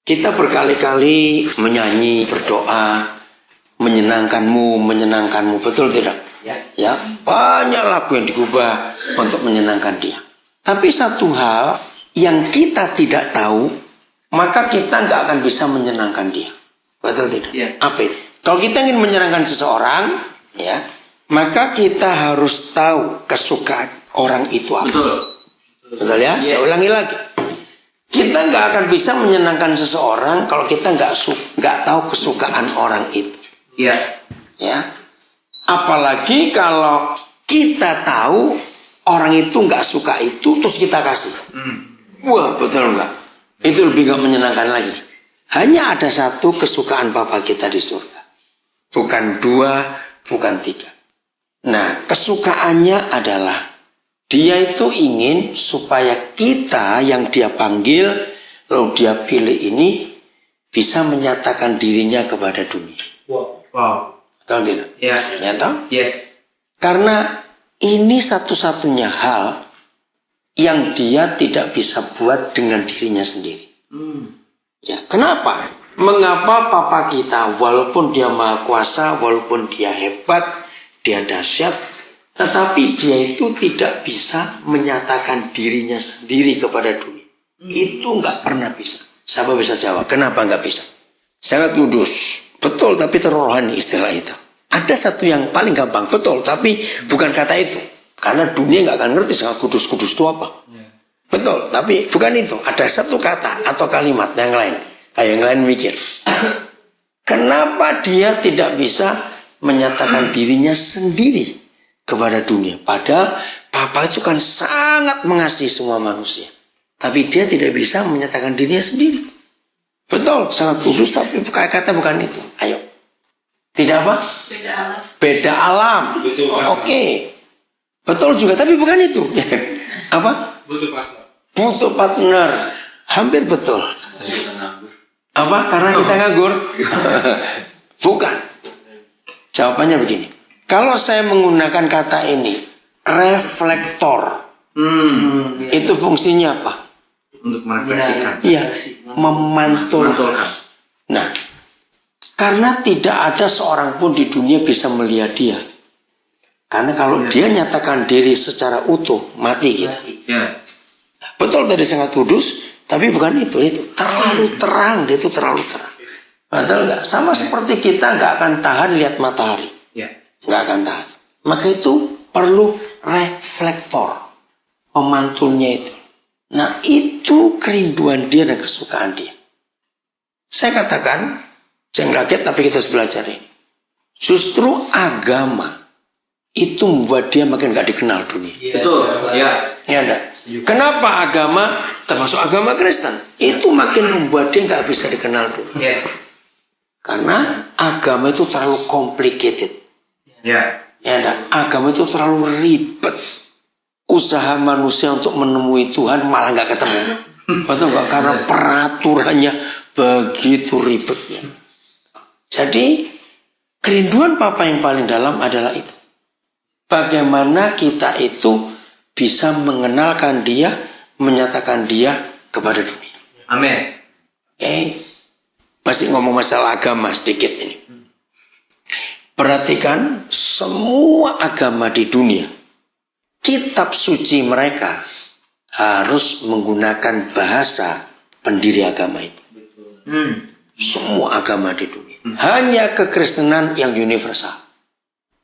Kita berkali-kali menyanyi, berdoa, menyenangkanmu, betul tidak? Ya, banyak lagu yang diubah untuk menyenangkan dia. Tapi satu hal yang kita tidak tahu, maka kita nggak akan bisa menyenangkan dia. Betul tidak? Ya. Apa itu? Kalau kita ingin menyenangkan seseorang, ya, maka kita harus tahu kesukaan orang itu apa. Betul ya? Saya ulangi lagi. Kita nggak akan bisa menyenangkan seseorang kalau kita nggak tahu kesukaan orang itu. Iya. Ya. Apalagi kalau kita tahu orang itu nggak suka itu terus kita kasih. Wah, betul nggak? Itu lebih nggak menyenangkan lagi. Hanya ada satu kesukaan Bapa kita di surga. Bukan dua, bukan tiga. Nah, kesukaannya adalah dia itu ingin supaya kita yang dia panggil, lalu dia pilih ini bisa menyatakan dirinya kepada dunia. Wow. Betul tidak? Ya. Nyata? Yes. Karena ini satu-satunya hal yang dia tidak bisa buat dengan dirinya sendiri. Ya, kenapa? Mengapa Papa kita, walaupun dia maha kuasa, walaupun dia hebat, dia dahsyat, tetapi dia itu tidak bisa menyatakan dirinya sendiri kepada dunia. Itu nggak pernah bisa. Siapa bisa jawab? Kenapa nggak bisa? Sangat kudus. Betul, tapi terrohani istilah itu. Ada satu yang paling gampang, betul, tapi bukan kata itu. Karena dunia nggak akan ngerti sangat kudus-kudus itu apa. Betul, tapi bukan itu. Ada satu kata atau kalimat yang lain. Ayo yang lain mikir. Kenapa dia tidak bisa menyatakan dirinya sendiri kepada dunia? Padahal Papa itu kan sangat mengasihi semua manusia. Tapi dia tidak bisa menyatakan dirinya sendiri. Betul, sangat kudus, tapi kata bukan itu. Ayo. Tidak apa? Beda alam. Oke. Betul juga, tapi bukan itu. Apa? Butuh partner. Hampir betul. Apa? Karena kita nganggur? Bukan. Jawabannya begini. Kalau saya menggunakan kata ini, reflektor. Itu fungsinya apa? Untuk merefleksikan. Iya, memantulkan. Nah, karena tidak ada seorang pun di dunia bisa melihat dia. Karena kalau dia nyatakan diri secara utuh, mati kita. Ya. Betul tadi sangat kudus, tapi bukan itu terlalu terang, dia itu terlalu terang. Betul nggak? Sama seperti kita nggak akan tahan lihat matahari. Ya. Nggak akan tahan. Maka itu perlu reflektor, pemantulnya itu. Nah, itu kerinduan dia dan kesukaan dia. Saya katakan, jangan kaget tapi kita harus belajar ini. Justru agama itu membuat dia makin gak dikenal dunia. Betul. Ya. Ya enggak? Kenapa agama, termasuk agama Kristen, itu makin membuat dia gak bisa dikenal dunia? Yes. Karena agama itu terlalu complicated. Ya. Ya enggak? Agama itu terlalu ribet. Usaha manusia untuk menemui Tuhan malah gak ketemu. Betul nggak? Karena peraturannya begitu ribetnya. Jadi kerinduan Papa yang paling dalam adalah itu. Bagaimana kita itu bisa mengenalkan dia, menyatakan dia kepada dunia. Amin. Masih ngomong masalah agama sedikit ini. Perhatikan semua agama di dunia, kitab suci mereka harus menggunakan bahasa pendiri agama itu. Semua agama di dunia. Hanya kekristenan yang universal.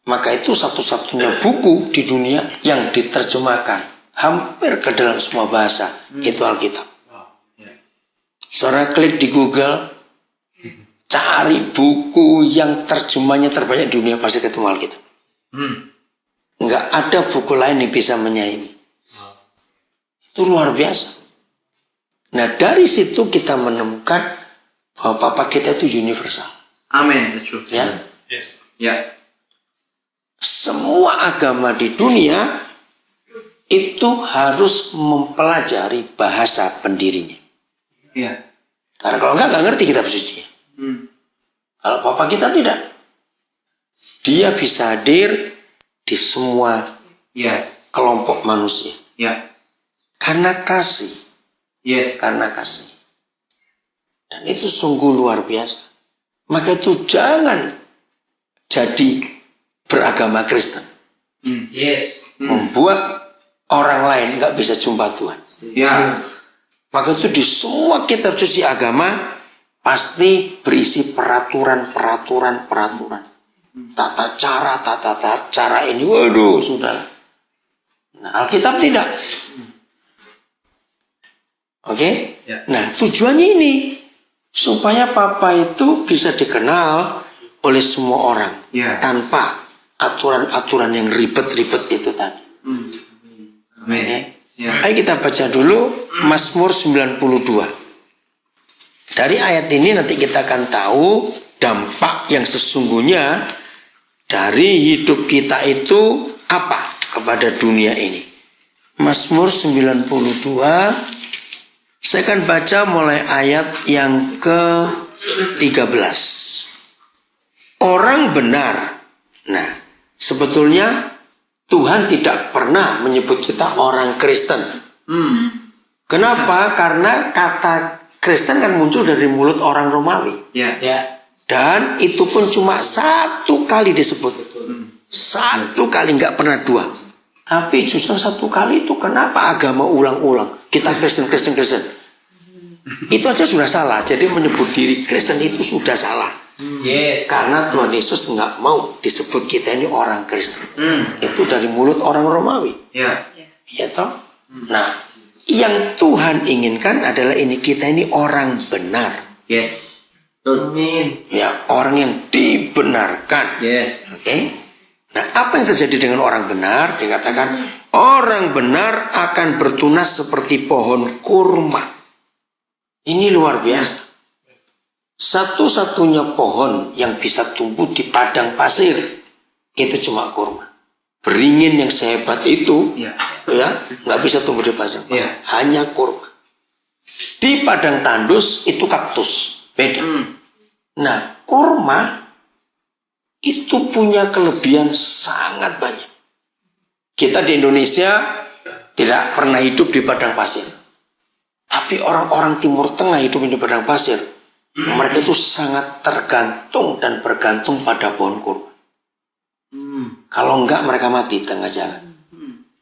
Maka itu satu-satunya buku di dunia yang diterjemahkan hampir ke dalam semua bahasa. Itu Alkitab. Saudara klik di Google, cari buku yang terjemahnya terbanyak di dunia, pasti ketemu Alkitab. Nggak ada buku lain yang bisa menyaingi. Itu luar biasa. Nah, dari situ kita menemukan bahwa Papa kita itu universal. Amin. Betul. Ya. Yes. Ya. Semua agama di dunia itu harus mempelajari bahasa pendirinya. Iya. Karena kalau nggak ngerti kitab suci. Kalau Papa kita tidak, dia bisa hadir di semua kelompok manusia. Ya. Karena kasih. Yes. Karena kasih. Dan itu sungguh luar biasa. Maka itu jangan jadi beragama Kristen. Yes. Membuat orang lain nggak bisa jumpa Tuhan. Ya. Maka itu di semua kitab suci agama pasti berisi peraturan. Tata cara ini, waduh, sudah. Nah, Alkitab tidak. Oke? Ya. Nah, tujuannya ini supaya Papa itu bisa dikenal oleh semua orang Ya. tanpa aturan-aturan yang ribet-ribet itu tadi. Amin. Ya. Ayo kita baca dulu Mazmur 92. Dari ayat ini nanti kita akan tahu dampak yang sesungguhnya dari hidup kita itu apa kepada dunia ini. Mazmur 92, saya akan baca mulai ayat yang ke-13. Orang benar. Nah, sebetulnya Tuhan tidak pernah menyebut kita orang Kristen. Kenapa? Karena kata Kristen kan muncul dari mulut orang Romawi. Ya. Dan itu pun cuma satu kali disebut. Satu kali, nggak pernah dua. Tapi justru satu kali itu kenapa agama ulang-ulang? Kita Kristen. Itu aja sudah salah. Jadi menyebut diri Kristen itu sudah salah. Yes. Karena Tuhan Yesus nggak mau disebut kita ini orang Kristen. Itu dari mulut orang Romawi. Ya. Ya toh? Nah, yang Tuhan inginkan adalah ini, kita ini orang benar. Yes. Amin. Ya, orang yang dibenarkan. Yes. Oke? Nah, apa yang terjadi dengan orang benar? Dikatakan orang benar akan bertunas seperti pohon kurma. Ini luar biasa. Satu-satunya pohon yang bisa tumbuh di padang pasir itu cuma kurma. Beringin yang sehebat itu, Ya. nggak bisa tumbuh di padang pasir. Ya. Hanya kurma. Di padang tandus itu kaktus, beda. Nah, kurma itu punya kelebihan sangat banyak. Kita di Indonesia tidak pernah hidup di padang pasir, tapi orang-orang Timur Tengah hidup di padang pasir. Mereka itu sangat tergantung dan bergantung pada pohon kurma. Kalau enggak mereka mati di tengah jalan.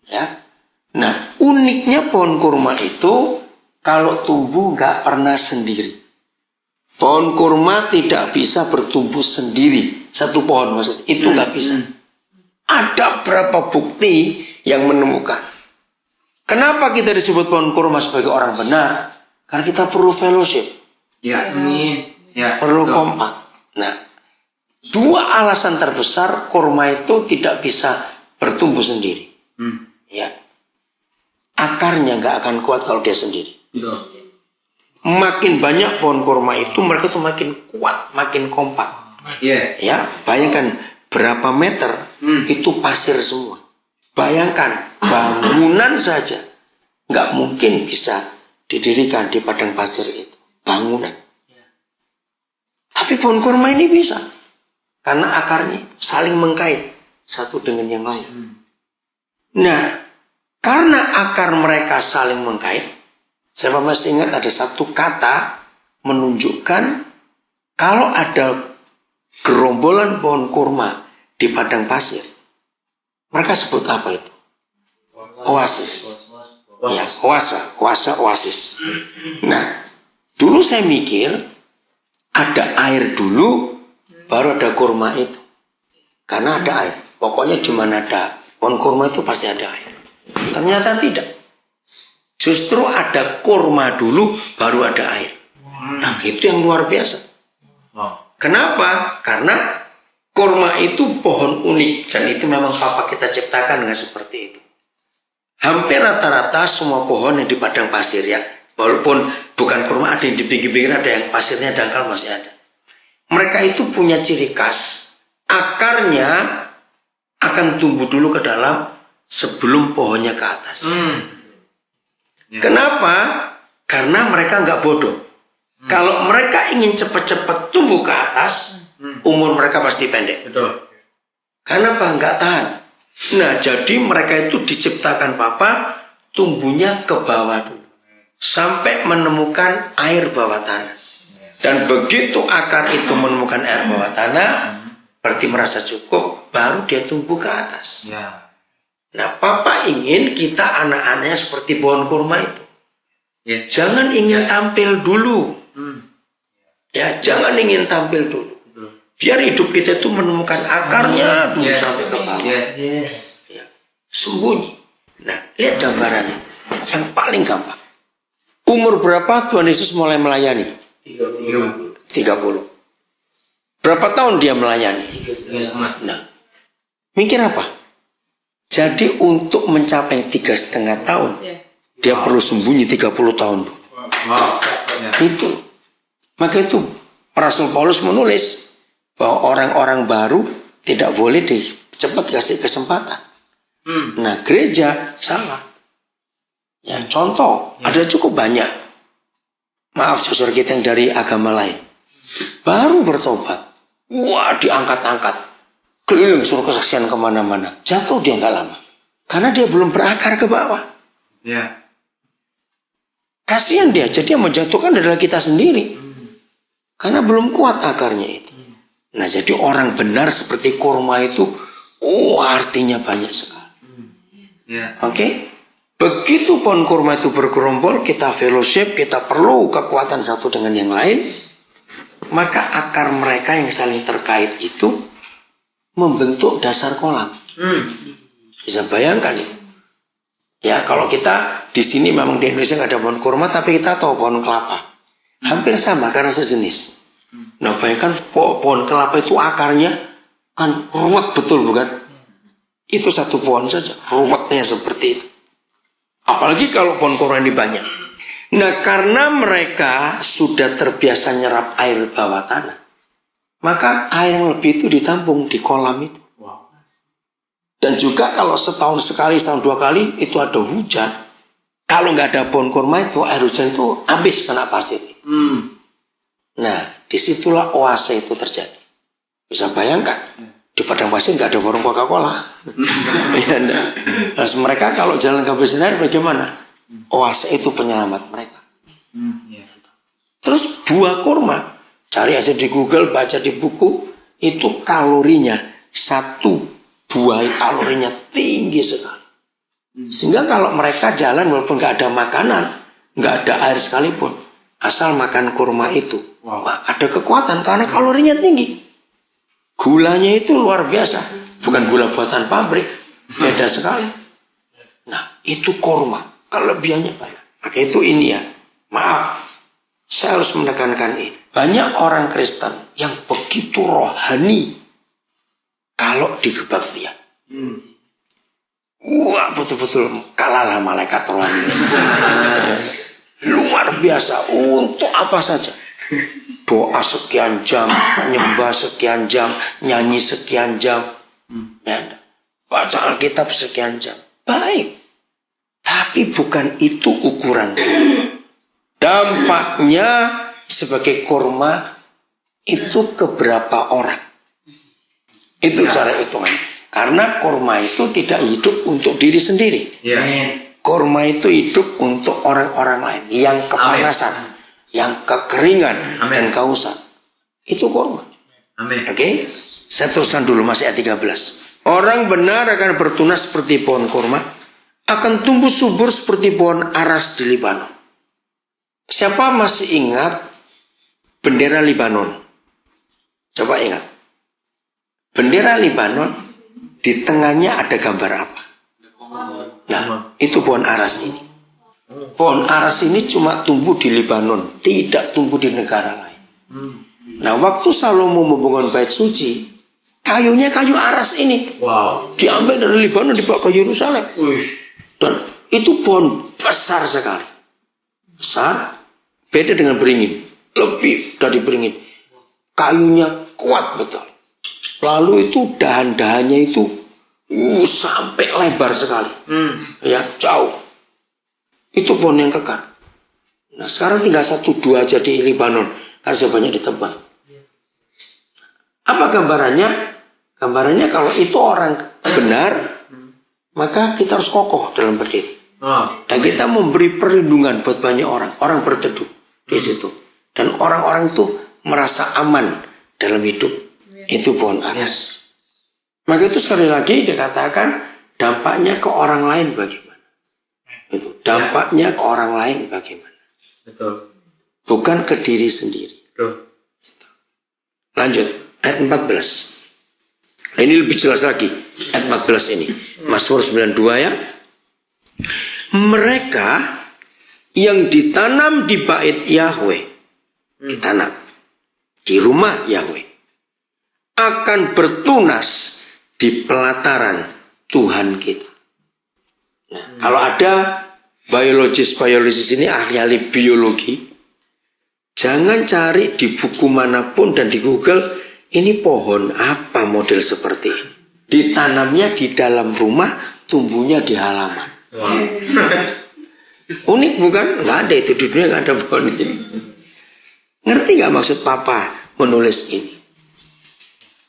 Ya. Nah, uniknya pohon kurma itu kalau tumbuh enggak pernah sendiri. Pohon kurma tidak bisa bertumbuh sendiri. Satu pohon maksud itu enggak bisa. Ada berapa bukti yang menemukan. Kenapa kita disebut pohon kurma sebagai orang benar? Karena kita perlu fellowship. Ya. Amin. Ya. Perlu Betul. kompak. Nah, dua alasan terbesar kurma itu tidak bisa bertumbuh sendiri. Ya, akarnya nggak akan kuat kalau dia sendiri. Betul. Makin banyak pohon kurma itu, mereka tuh makin kuat, makin kompak. Ya. Ya, bayangkan berapa meter itu pasir semua. Bayangkan bangunan saja nggak mungkin bisa didirikan di padang pasir itu. Bangunan. Tapi pohon kurma ini bisa. Karena akarnya saling mengkait satu dengan yang lain. Nah, karena akar mereka saling mengkait, saya masih ingat ada satu kata menunjukkan kalau ada gerombolan pohon kurma di padang pasir. Mereka sebut apa itu? Oasis. Ya, oasis. Nah, dulu saya mikir ada air dulu, baru ada kurma itu. Karena ada air. Pokoknya di mana ada pohon kurma itu pasti ada air. Ternyata tidak. Justru ada kurma dulu, baru ada air. Nah, itu yang luar biasa. Kenapa? Karena kurma itu pohon unik. Dan itu memang Papa kita ciptakan dengan seperti itu. Hampir rata-rata semua pohon yang di padang pasir ya. Walaupun bukan kurma, ada yang di pinggir-pinggir, ada yang pasirnya dangkal masih ada. Mereka itu punya ciri khas. Akarnya akan tumbuh dulu ke dalam sebelum pohonnya ke atas. Kenapa? Karena mereka nggak bodoh. Kalau mereka ingin cepat-cepat tumbuh ke atas, umur mereka pasti pendek. Betul. Karena apa? Nggak tahan. Nah, jadi mereka itu diciptakan Papa tumbuhnya ke bawah dulu. Sampai menemukan air bawah tanah. Dan begitu akar itu menemukan air bawah tanah, berarti merasa cukup, baru dia tumbuh ke atas. Ya. Nah, Papa ingin kita anak-anaknya seperti pohon kurma itu. Yes. Jangan ingin tampil dulu. Ya, jangan ingin tampil dulu. Biar hidup kita itu menemukan akarnya dulu sampai ke bawah. Yes. Ya, sembunyi. Nah, lihat gambarannya. Yang paling gampang. Umur berapa Tuhan Yesus mulai melayani? 30. Berapa tahun dia melayani? 3,5. Nah, mikir apa? Jadi untuk mencapai 3,5 tahun, dia perlu sembunyi 30 tahun. Wow. Ya. Itu. Maka itu Rasul Paulus menulis bahwa orang-orang baru tidak boleh cepat kasih kesempatan. Nah, gereja salah. Ya, contoh, ada cukup banyak. Maaf, saudara kita yang dari agama lain. Baru bertobat. Wah, diangkat-angkat. Keliling suruh kesaksian kemana-mana. Jatuh dia nggak lama. Karena dia belum berakar ke bawah. Ya. Kasihan dia. Jadi yang menjatuhkan adalah kita sendiri. Karena belum kuat akarnya itu. Nah, jadi orang benar seperti kurma itu, artinya banyak sekali. Ya. Oke? Begitu pohon kurma itu bergerombol, kita fellowship, kita perlu kekuatan satu dengan yang lain, maka akar mereka yang saling terkait itu membentuk dasar kolam. Bisa bayangkan itu. Ya, kalau kita di sini memang di Indonesia nggak ada pohon kurma, tapi kita tahu pohon kelapa. Hampir sama karena sejenis. Nah, bayangkan pohon kelapa itu akarnya kan ruwet betul, bukan? Itu satu pohon saja, ruwetnya seperti itu. Apalagi kalau pohon kurma ini banyak. Nah, karena mereka sudah terbiasa nyerap air bawah tanah, maka air yang lebih itu ditampung di kolam itu. Dan juga kalau setahun sekali, setahun dua kali itu ada hujan. Kalau nggak ada pohon kurma itu, air hujan itu habis kena pasir. Nah, disitulah oase itu terjadi. Bisa bayangkan, di padang pasir nggak ada warung Coca-Cola. Ya, nah. Terus mereka kalau jalan kehabisan air bagaimana? Oase itu penyelamat mereka. Terus buah kurma, cari aja di Google, baca di buku, itu kalorinya, satu buah kalorinya tinggi sekali. Sehingga kalau mereka jalan walaupun nggak ada makanan, nggak ada air sekalipun, asal makan kurma itu, ada kekuatan karena kalorinya tinggi. Gulanya itu luar biasa, bukan gula buatan pabrik, beda sekali. Nah, itu kurma, kelebihannya banyak. Maka itu ini ya, maaf, saya harus menekankan ini. Banyak orang Kristen yang begitu rohani kalau di kebaktian. Wah, betul-betul kalahlah malaikat rohani. Luar biasa, untuk apa saja. Doa sekian jam, nyembah sekian jam, nyanyi sekian jam, ya, baca Alkitab sekian jam. Baik, tapi bukan itu ukuran. Dampaknya sebagai kurma itu ke berapa orang. Itu cara hitungan. Karena kurma itu tidak hidup untuk diri sendiri. Kurma itu hidup untuk orang-orang lain yang kepanasan, yang kekeringan dan kehausan. Itu kurma. Oke? Saya teruskan dulu masih ayat 13. Orang benar akan bertunas seperti pohon kurma, akan tumbuh subur seperti pohon aras di Libanon. Siapa masih ingat bendera Libanon? Coba ingat. Bendera Libanon, di tengahnya ada gambar apa? Nah, itu pohon aras ini. Pohon aras ini cuma tumbuh di Libanon, tidak tumbuh di negara lain. Nah, waktu Salomo membangun bait suci, kayunya kayu aras ini. Diambil dari Libanon, dibawa ke Yerusalem. Dan itu pohon besar sekali. Besar, beda dengan beringin. Lebih dari beringin. Kayunya kuat betul. Lalu itu dahan-dahannya itu sampai lebar sekali. Ya, jauh. Itu pohon yang kekar. Nah, sekarang tinggal 1-2 aja di Libanon. Karena sudah banyak ditebang. Apa gambarannya? Gambarannya kalau itu orang benar, maka kita harus kokoh dalam berdiri. Dan kita memberi perlindungan buat banyak orang. Orang berteduh di situ. Dan orang-orang itu merasa aman dalam hidup. Itu pohon aras. Maka itu sekali lagi dikatakan dampaknya ke orang lain bagaimana. Itu dampaknya ke orang lain bagaimana. Betul. Bukan ke diri sendiri. Betul. Lanjut, ayat 14. Nah, ini lebih jelas lagi, ayat 14 ini. Mazmur 92 ya. Mereka yang ditanam di bait Yahweh, ditanam di rumah Yahweh, akan bertunas di pelataran Tuhan kita. Nah, kalau ada biologis ini, ahli-ahli biologi, jangan cari di buku manapun dan di Google, ini pohon apa model seperti ini. Ditanamnya di dalam rumah, tumbuhnya di halaman. Wow. Unik bukan? Nggak ada itu, di dunia nggak ada pohon ini. Ngerti nggak maksud Papa menulis ini?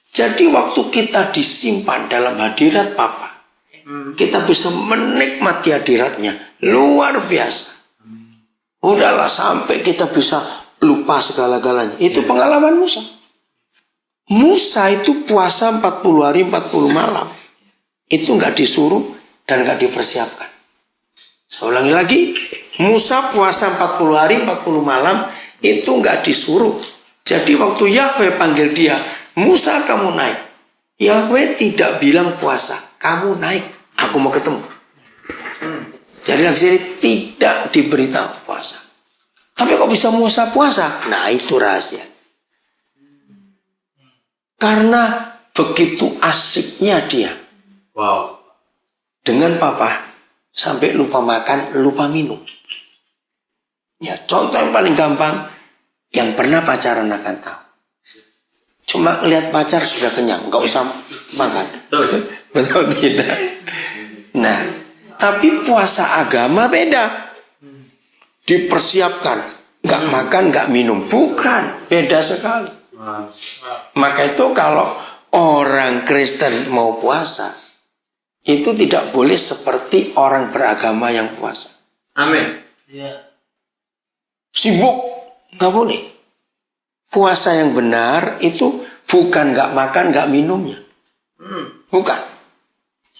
Jadi waktu kita disimpan dalam hadirat Papa, kita bisa menikmati hadiratnya. Luar biasa. Udahlah sampai kita bisa lupa segala-galanya. Itu pengalaman Musa. Musa itu puasa 40 hari 40 malam. Itu nggak disuruh dan nggak dipersiapkan. Saya ulangi lagi. Musa puasa 40 hari 40 malam. Itu nggak disuruh. Jadi waktu Yahweh panggil dia, Musa kamu naik. Yahweh tidak bilang puasa. Kamu naik. Aku mau ketemu. Jadi sini tidak diberitahu puasa. Tapi kok bisa Musa puasa? Nah itu rahasia. Karena begitu asiknya dia. Wow. Dengan Papa sampai lupa makan, lupa minum. Ya contoh yang paling gampang, yang pernah pacaran akan tahu. Cuma lihat pacar sudah kenyang, nggak usah makan. Betul tidak? Nah, tapi puasa agama beda. Dipersiapkan, nggak makan, nggak minum, bukan, beda sekali. Maka itu kalau orang Kristen mau puasa, itu tidak boleh seperti orang beragama yang puasa. Amin. Sibuk, nggak boleh. Puasa yang benar itu bukan nggak makan, nggak minumnya, bukan.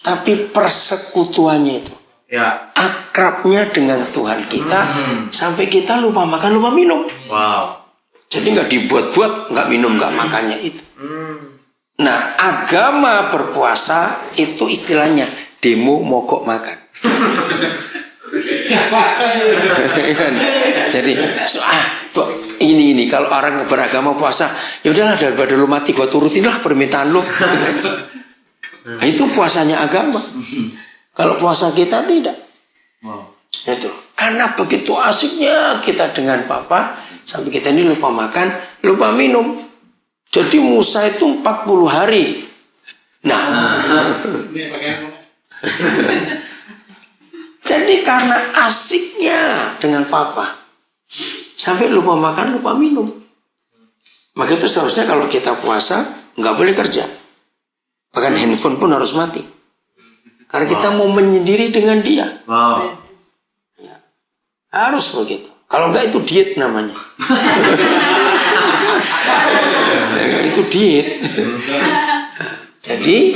Tapi persekutuannya itu, Ya. akrabnya dengan Tuhan kita, sampai kita lupa makan, lupa minum. Wow. Jadi nggak dibuat-buat, nggak minum, nggak makannya itu. Nah, agama berpuasa itu istilahnya demo mogok makan. Jadi ini kalau orang beragama puasa, ya udahlah daripada lu mati gua turutin lah permintaan lu. Nah, itu puasanya agama. Kalau puasa kita tidak. Itu karena begitu asiknya kita dengan Papa sampai kita ini lupa makan, lupa minum. Jadi Musa itu 40 hari. Nah, jadi karena asiknya dengan Papa sampai lupa makan, lupa minum. Maka itu seharusnya kalau kita puasa nggak boleh kerja. Bahkan handphone pun harus mati. Karena kita mau menyendiri dengan dia. Wow. Ya, harus begitu. Kalau enggak itu diet namanya. Itu diet. Jadi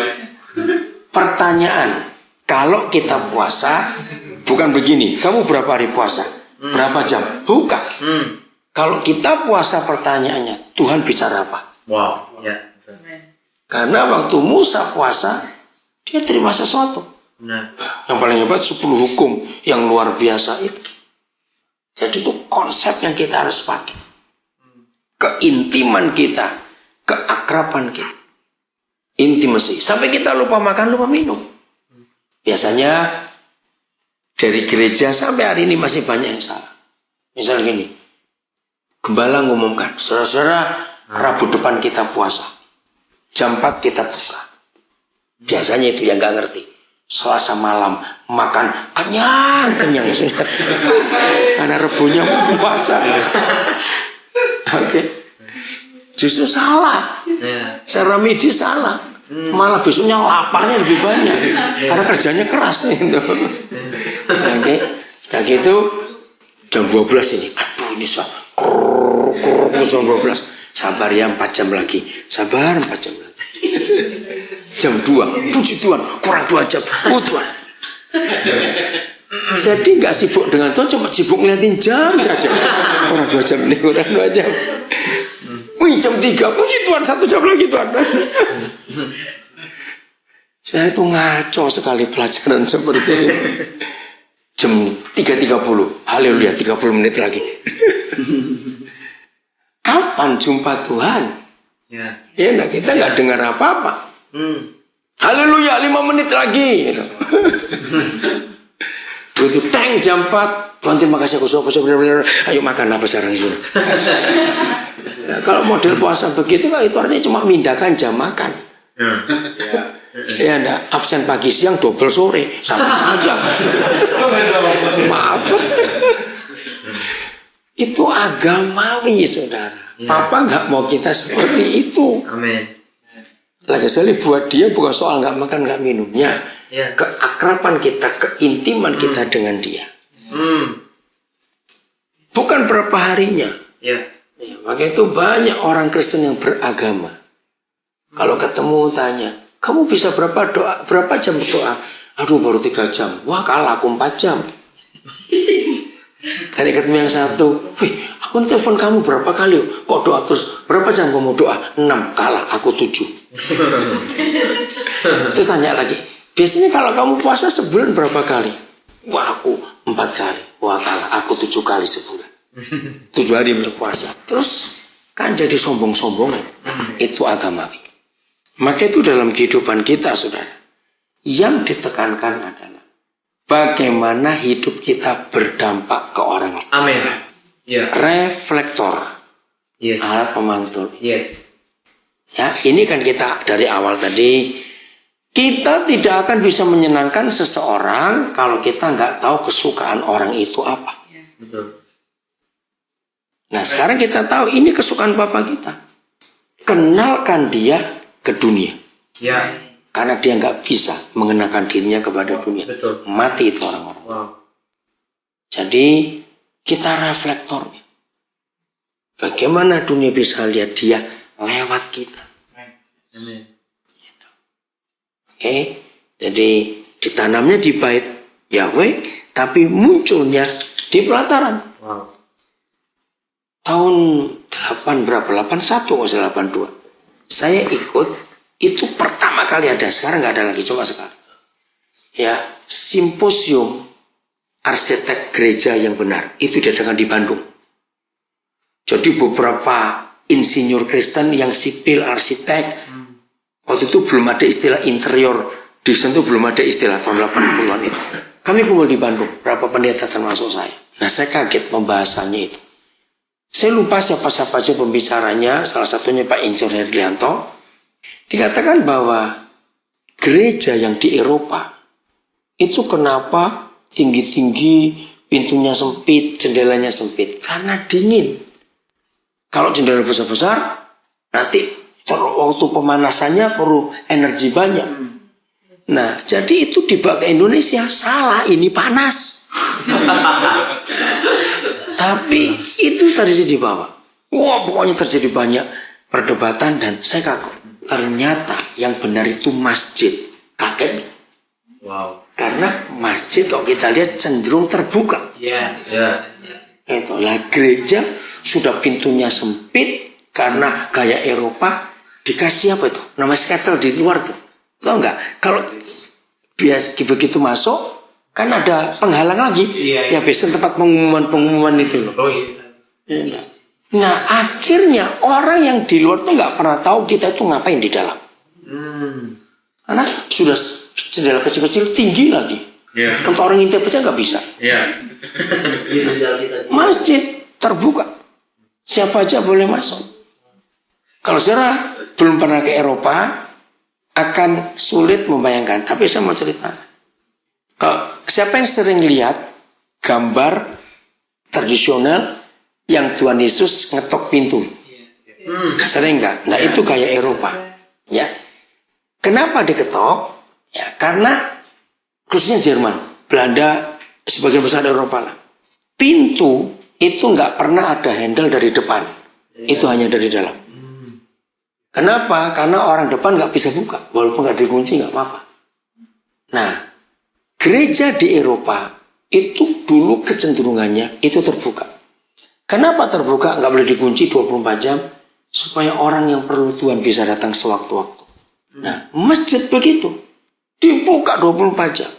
pertanyaan, kalau kita puasa bukan begini, kamu berapa hari puasa? Berapa jam? Bukan. Kalau kita puasa pertanyaannya, Tuhan bicara apa? Wow. Ya. Karena waktu Musa puasa, dia terima sesuatu. Benar. Yang paling hebat 10 hukum yang luar biasa itu. Jadi itu konsep yang kita harus pakai. Keintiman kita, keakraban kita. Intimacy. Sampai kita lupa makan, lupa minum. Biasanya dari gereja sampai hari ini masih banyak yang salah. Misalnya gini, gembala ngumumkan, saudara-saudara, Rabu depan kita puasa. Jam 4 kita buka. Biasanya itu yang gak ngerti. Selasa malam makan kenyang sudah. Karena Rebunya puasa. Oke. Justru salah. Secara medis salah. Malah besoknya laparnya lebih banyak. Karena kerjanya keras itu. Oke. Dan gitu jam 12 ini. Aduh ini Sabar ya 4 jam lagi. Sabar 4 jam lagi. Jam 2. Puji Tuhan, kurang 2 jam. Oh Tuhan. Jadi nggak sibuk dengan Tuhan, cuma sibuk ngeliatin jam saja. Kurang 2 jam nih, kurang 2 jam. Wih, jam 3. Puji Tuhan, 1 jam lagi Tuhan. Saya itu ngaco sekali pelajaran seperti itu. Jam 3.30. Haleluya, 30 menit lagi. Kapan jumpa Tuhan? Ya, nah kita nggak dengar apa-apa. Haleluya, 5 menit lagi. Begitu teng jam 4. Tuhan terima kasih aku ayo makan apa sekarang itu. Nah, kalau model puasa begitu kan itu artinya cuma mindahkan jam makan. Ya enggak, absen pagi siang double sore sama saja. Maaf. Itu agamawi saudara. Papa nggak mau kita seperti itu. Amin. Lagi sekali buat dia bukan soal nggak makan nggak minumnya, keakraban kita, keintiman kita dengan dia. Bukan berapa harinya. Ya, maka itu banyak orang Kristen yang beragama. Kalau ketemu tanya, kamu bisa berapa jam berdoa? Aduh baru 3 jam. Wah kalah aku 4 jam. Hari ketemu yang satu, wih aku telepon kamu berapa kali? Kok doa terus? Berapa jam kamu doa? 6, kalah aku 7. Terus tanya lagi, biasanya kalau kamu puasa sebulan berapa kali? Wah aku 4 kali. Wah kalah aku 7 kali sebulan. 7 hari berpuasa. Terus kan jadi sombong-sombongan. Itu agamawi. Maka itu dalam kehidupan kita saudara, yang ditekankan adalah bagaimana hidup kita berdampak ke orang lain. Amin. Reflektor, alat pemantul. Ya, ini kan kita dari awal tadi, kita tidak akan bisa menyenangkan seseorang kalau kita nggak tahu kesukaan orang itu apa. Betul. Nah sekarang kita tahu ini kesukaan Papa kita. Kenalkan dia ke dunia. Ya. Karena dia nggak bisa mengenakan dirinya kepada dunia. Betul. Mati itu orang-orang. Wow. Jadi kita reflektornya. Bagaimana dunia bisa lihat dia lewat kita. Amin. Gitu. Oke. Jadi ditanamnya di bait Yahweh, tapi munculnya di pelataran. Wow. Tahun 81 saya ikut, itu pertama kali ada, sekarang nggak ada lagi, coba sekarang. Ya, simposium arsitek gereja yang benar itu diadakan di Bandung. Jadi beberapa insinyur Kristen yang sipil arsitek, waktu itu belum ada istilah interior desain, itu belum ada istilah tahun 80-an itu. Kami kumpul di Bandung, berapa pendeta termasuk saya. Nah saya kaget pembahasannya itu. Saya lupa siapa-siapa aja pembicaranya, salah satunya Pak Insinyur Herlianto. Dikatakan bahwa gereja yang di Eropa itu kenapa tinggi-tinggi, pintunya sempit, jendelanya sempit? Karena dingin. Kalau jendela besar-besar, nanti waktu pemanasannya perlu energi banyak. Nah, jadi itu dibawa ke Indonesia, salah, ini panas. Tapi itu terjadi di bawah. Wah, pokoknya terjadi banyak perdebatan dan saya kagum. Ternyata yang benar itu masjid. Kaget. Wow. Karena masjid kalau kita lihat cenderung terbuka. Itulah gereja sudah pintunya sempit karena gaya Eropa, dikasih apa itu? Nama sketsel di luar tuh. Tahu nggak? Kalau biasa begitu masuk kan ada penghalang lagi. Ya biasanya tempat pengumuman itu loh. Ya, nah akhirnya orang yang di luar tuh nggak pernah tahu kita itu ngapain di dalam. Karena sudah jendela kecil-kecil tinggi lagi. Untuk orang ngintip aja nggak bisa. Masjid terbuka, siapa aja boleh masuk. Kalau saudara belum pernah ke Eropa, akan sulit membayangkan. Tapi saya mau cerita. Kalau siapa yang sering lihat gambar tradisional yang Tuhan Yesus ngetok pintu, sering nggak? Nah itu kayak Eropa, ya. Kenapa diketok? Ya karena khususnya Jerman, Belanda, sebagian besar Eropa lah. Pintu itu nggak pernah ada handle dari depan. Itu hanya dari dalam. Kenapa? Karena orang depan nggak bisa buka. Walaupun nggak dikunci nggak apa-apa. Nah, gereja di Eropa itu dulu kecenderungannya itu terbuka. Kenapa terbuka? Nggak boleh dikunci 24 jam. Supaya orang yang perlu Tuhan bisa datang sewaktu-waktu. Nah, masjid begitu. Dibuka 24 jam.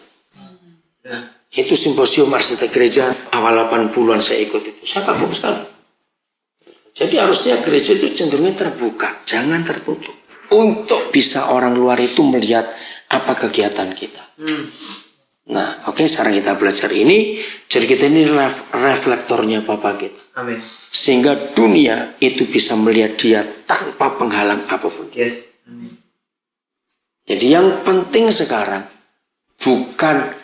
Nah, itu simposium arsitek gereja awal 80-an saya ikut itu. Saya kagum sekali. Jadi harusnya gereja itu cenderungnya terbuka. Jangan tertutup. Untuk bisa orang luar itu melihat apa kegiatan kita. Nah, oke, sekarang kita belajar ini. Jadi kita ini reflektornya Bapa kita. Amin. Sehingga dunia itu bisa melihat dia tanpa penghalang apapun. Yes. Amin. Jadi yang penting sekarang bukan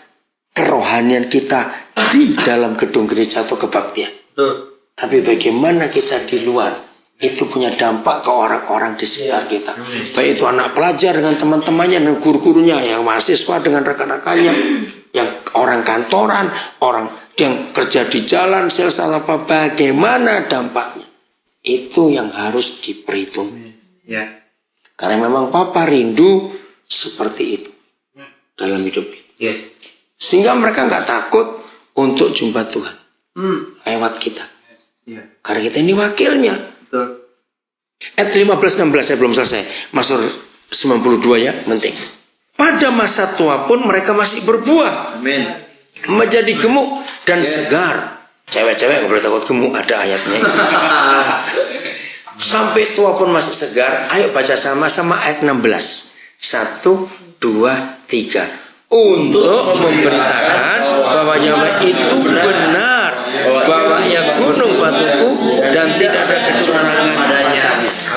kerohanian kita di dalam gedung gereja atau kebaktian. Betul. Tapi bagaimana kita di luar itu punya dampak ke orang-orang di sekitar kita. Baik itu anak pelajar dengan teman-temannya dan guru-gurunya, yang mahasiswa dengan rekan-rekannya, yang orang kantoran, orang yang kerja di jalan, sales atau apa, bagaimana dampaknya. Itu yang harus diperhitungkan. Ya. Karena memang Papa rindu seperti itu dalam hidup kita. Yes. Sehingga mereka nggak takut untuk jumpa Tuhan lewat kita. Ya. Karena kita ini wakilnya. Betul. Ayat 15-16 saya belum selesai. Mazmur 92 ya, penting. Pada masa tua pun mereka masih berbuah. Amin. Menjadi gemuk dan segar. Cewek-cewek nggak boleh takut gemuk, ada ayatnya. Sampai tua pun masih segar. Ayo baca sama-sama ayat 16. 1, 2, 3. Untuk memberitakan bahwa Yahweh itu benar, bahwa Ia gunung batuku dan tidak ada kecurangan padanya.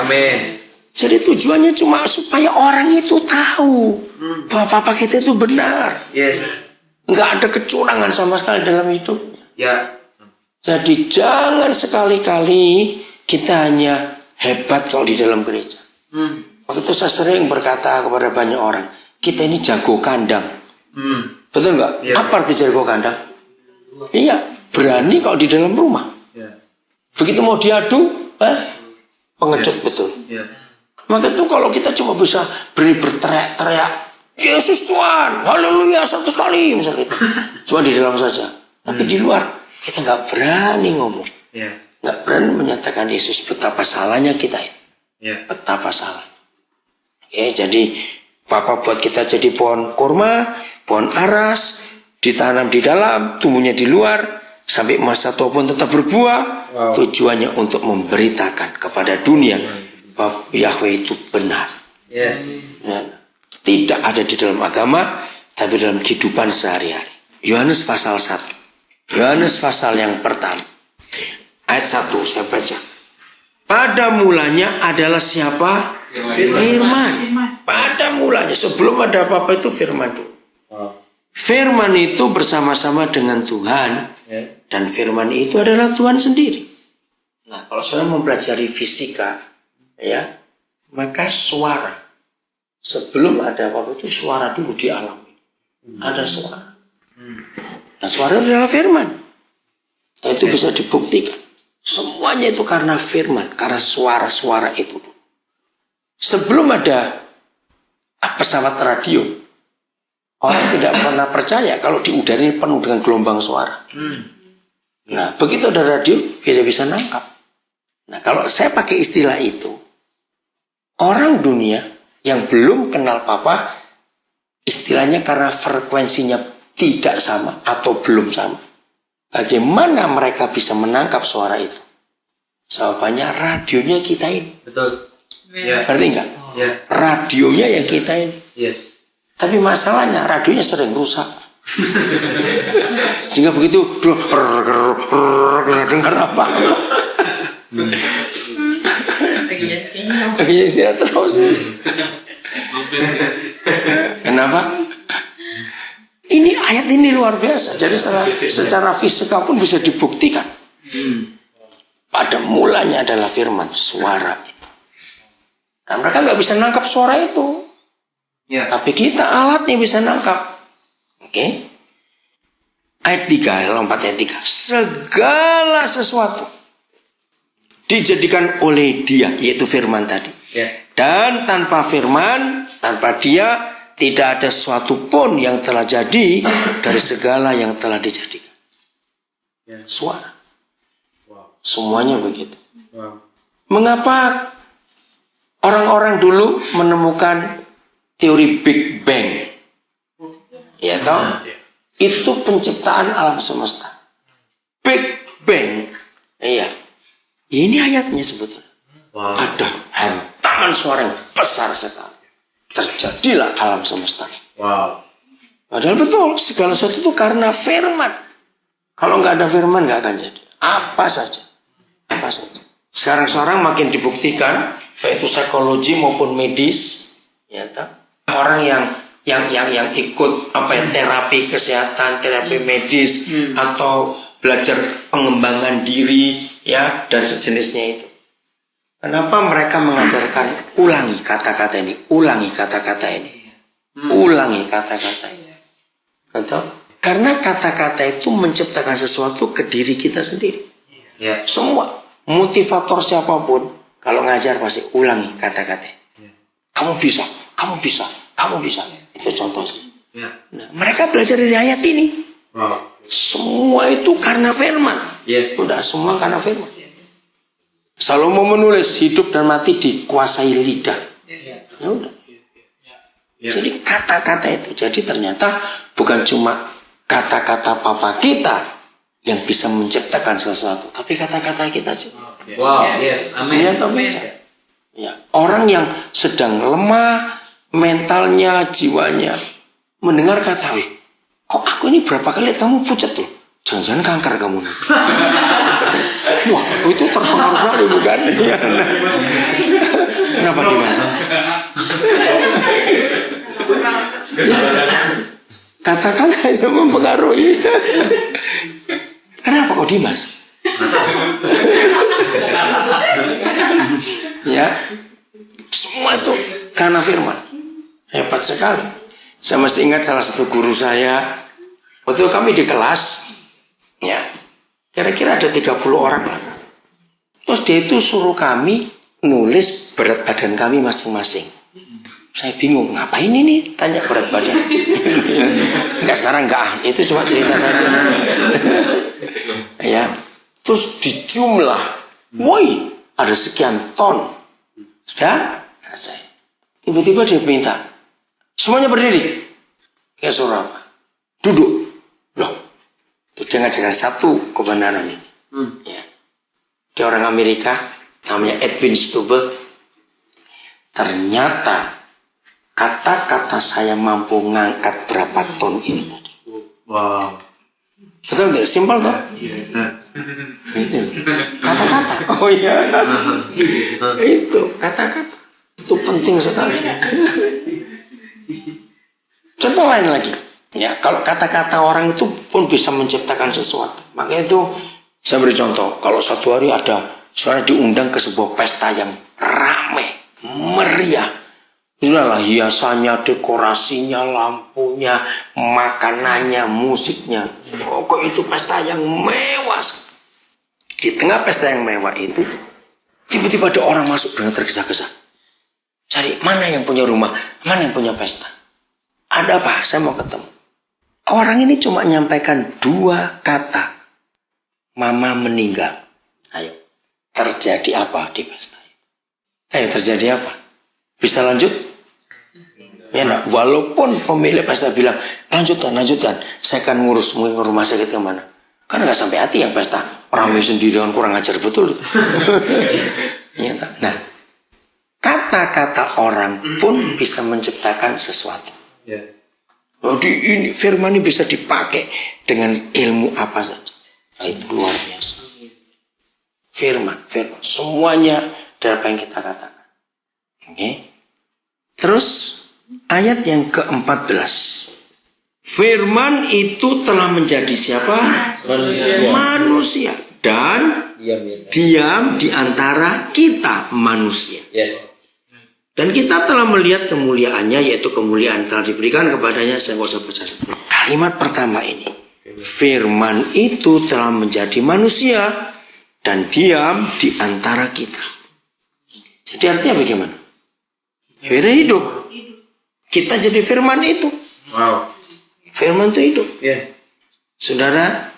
Amin. Jadi tujuannya cuma supaya orang itu tahu bahwa Papa kita itu benar. Yes. Nggak ada kecurangan sama sekali dalam hidup. Ya. Jadi jangan sekali-kali kita hanya hebat kalau di dalam gereja. Waktu itu saya sering berkata kepada banyak orang, kita ini jago kandang. Betul nggak? Ya. Apa arti jago kandang? Iya, berani kalau di dalam rumah. Ya. Begitu mau diadu, pengecut betul. Ya. Maka itu kalau kita cuma bisa berteriak-teriak, Yesus Tuhan, haleluya 100 kali misalnya itu. Cuma di dalam saja. Tapi di luar kita nggak berani ngomong. Ya. Nggak berani menyatakan Yesus. Betapa salahnya kita itu. Ya. Betapa salah. Oke, jadi Papa buat kita jadi pohon kurma, pohon aras, ditanam di dalam, tumbuhnya di luar, sampai masa tua pun tetap berbuah. Wow. Tujuannya untuk memberitakan kepada dunia bahwa Yahweh itu benar. Yes. Ya. Tidak ada di dalam agama, tapi dalam kehidupan sehari-hari. Yohanes pasal 1. Yohanes pasal yang pertama. Ayat 1 saya baca. Pada mulanya adalah siapa? Firman. Pada mulanya, sebelum ada apa-apa itu firman dulu. Firman itu bersama-sama dengan Tuhan. Dan firman itu adalah Tuhan sendiri. Nah, kalau saya mempelajari fisika, ya, maka suara. Sebelum ada apa-apa itu suara dulu di alam. Ada suara. Nah, suara adalah firman. Dan itu bisa dibuktikan. Semuanya itu karena firman, karena suara-suara itu. Sebelum ada pesawat radio, orang tidak pernah percaya kalau di udara ini penuh dengan gelombang suara. Nah, begitu ada radio, bisa nangkap. Nah, kalau saya pakai istilah itu, orang dunia yang belum kenal Papa, istilahnya karena frekuensinya tidak sama atau belum sama. Bagaimana mereka bisa menangkap suara itu? Jawabannya radionya kita ini. Betul. Ya. Ngerti nggak? Ya. Radionya yang kita ini. Yes. Tapi masalahnya radionya sering rusak. Sehingga begitu dengar apa? Lagi sinyal terus. Kenapa? Ini ayat ini luar biasa. Jadi secara fisika pun bisa dibuktikan. Pada mulanya adalah firman, suara itu. Nah, mereka nggak bisa nangkap suara itu. Ya. Tapi kita alatnya bisa nangkap. Oke. Ayat 3, lompat ayat 3. Segala sesuatu dijadikan oleh Dia, yaitu firman tadi. Ya. Dan tanpa firman, tanpa Dia, tidak ada sesuatu pun yang telah jadi dari segala yang telah dijadikan. Ya. Suara. Wow. Semuanya begitu. Wow. Mengapa orang-orang dulu menemukan teori Big Bang? Ya toh? Itu penciptaan alam semesta. Big Bang. Iya. Ini ayatnya sebetulnya. Wow. Ada hantaman suara yang besar sekali. Terjadilah alam semesta. Wow. Padahal betul, segala sesuatu itu karena firman. Kalau nggak ada firman nggak akan jadi. Apa saja. Apa saja. Sekarang makin dibuktikan, baik itu psikologi maupun medis, ya toh? Orang yang ikut terapi kesehatan, terapi medis, atau belajar pengembangan diri, ya, dan sejenisnya itu. Kenapa mereka mengajarkan ulangi kata-kata ini, ulangi kata-kata ini, ulangi kata-kata ini? Betul? Karena kata-kata itu menciptakan sesuatu ke diri kita sendiri. Ya. Semua motivator siapapun kalau ngajar pasti ulangi kata-kata. Kamu bisa, kamu bisa, kamu bisa. Itu contohnya. Ya. Nah, mereka belajar dari ayat ini. Wow. Semua itu karena firman. Yes. Sudah semua karena firman. Salomo menulis hidup dan mati dikuasai lidah. Ya udah. Ya. Jadi kata-kata itu. Jadi ternyata bukan cuma kata-kata papa kita yang bisa menciptakan sesuatu, tapi kata-kata kita juga. Wow. Yes. Amin. Iya, toh bisa. Ya. Orang yang sedang lemah mentalnya, jiwanya, mendengar kata, kok aku ini berapa kali lihat kamu pucat loh. Jangan-jangan kanker kamu. Wah, itu terpengaruh sekali bukan? Ya, nah. Kenapa Dimas? Kata-kata itu mempengaruhi. Kenapa kok Dimas? Ya, semua itu karena firman. Hebat sekali. Saya masih ingat salah satu guru saya. Waktu kami di kelas, ya, kira-kira ada 30 orang lah. Terus dia itu suruh kami nulis berat badan kami masing-masing. Saya bingung, ngapain ini? Tanya berat badan. Enggak, sekarang enggak. Itu cuma cerita saja. Ya, terus dijumlah. Woi, ada sekian ton. Sudah? Selesai. Tiba-tiba dia minta, semuanya berdiri. Ya suruh apa? Duduk. Loh, itu dia ngajarkan satu kebenaran ini. Ya. Dia orang Amerika, namanya Edwin Stubbe. Ternyata kata-kata saya mampu ngangkat berapa ton ini tadi. Wow. Betul tidak? Simpel toh? Kata-kata. Oh iya. Itu kata-kata. Itu penting sekali. Contoh lain lagi. Ya, kalau kata-kata orang itu pun bisa menciptakan sesuatu. Makanya itu saya beri contoh. Kalau satu hari ada seorang diundang ke sebuah pesta yang ramai, meriah. Sudahlah, hiasannya, dekorasinya, lampunya, makanannya, musiknya. Pokoknya itu pesta yang mewah. Di tengah pesta yang mewah itu, tiba-tiba ada orang masuk dengan tergesa-gesa. Cari mana yang punya rumah, mana yang punya pesta. Ada apa? Saya mau ketemu. Orang ini cuma menyampaikan 2 kata. Mama meninggal. Ayo, terjadi apa di pesta? Ayo, terjadi apa? Bisa lanjut? Ya, nah, walaupun pemilik pesta bilang lanjutkan, saya akan ngurus rumah sakit kemana? Kan nggak sampai hati yang pesta. Ramai sendirian, kurang ajar betul. Ya, nah, kata-kata orang pun bisa menciptakan sesuatu. Jadi ini firman ini bisa dipakai dengan ilmu apa saja. Nah, itu luar biasa. Firman, semuanya dari apa yang kita katakan. Oke. Terus ayat yang ke-14. Firman itu telah menjadi siapa? Manusia. Dan diam di antara kita manusia. Yes. Dan kita telah melihat kemuliaannya, yaitu kemuliaan telah diberikan kepadanya. Saya nggak usah baca. Kalimat pertama ini, Firman itu telah menjadi manusia dan diam di antara kita. Jadi artinya bagaimana? Firman hidup. Kita jadi firman itu. Wow. Firman itu hidup. Yeah. Saudara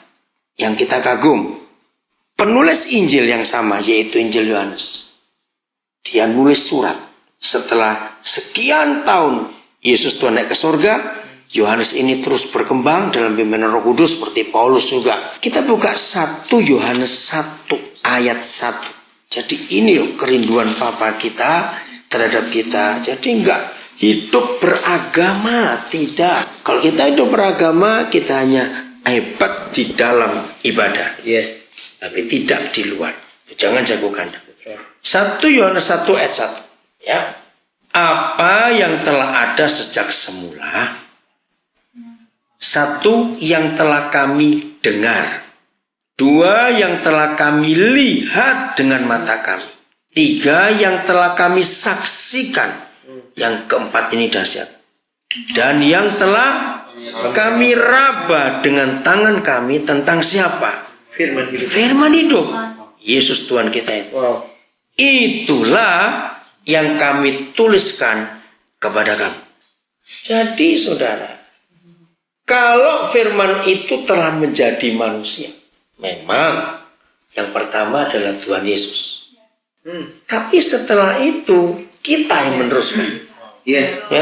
yang kita kagum, penulis Injil yang sama yaitu Injil Yohanes. Dia nulis surat setelah sekian tahun Yesus Tuhan naik ke surga. Yohanes ini terus berkembang dalam pimpinan Roh Kudus seperti Paulus juga. Kita buka 1 Yohanes 1 ayat 1. Jadi ini loh kerinduan Bapa kita terhadap kita. Jadi enggak hidup beragama, tidak. Kalau kita hidup beragama, kita hanya hebat di dalam ibadah. Yes. Tapi tidak di luar. Jangan jago kandang. 1 Yohanes 1 ayat 1. Ya. Apa yang telah ada sejak semula, 1 yang telah kami dengar, 2 yang telah kami lihat dengan mata kami, 3 yang telah kami saksikan, yang keempat ini dahsyat, dan yang telah kami raba dengan tangan kami tentang siapa? Firman hidup. Firman hidup. Yesus Tuhan kita itu. Wow. Itulah yang kami tuliskan kepada kamu. Jadi saudara, kalau firman itu telah menjadi manusia, memang yang pertama adalah Tuhan Yesus. Tapi setelah itu kita yang meneruskan. Yes. Ya,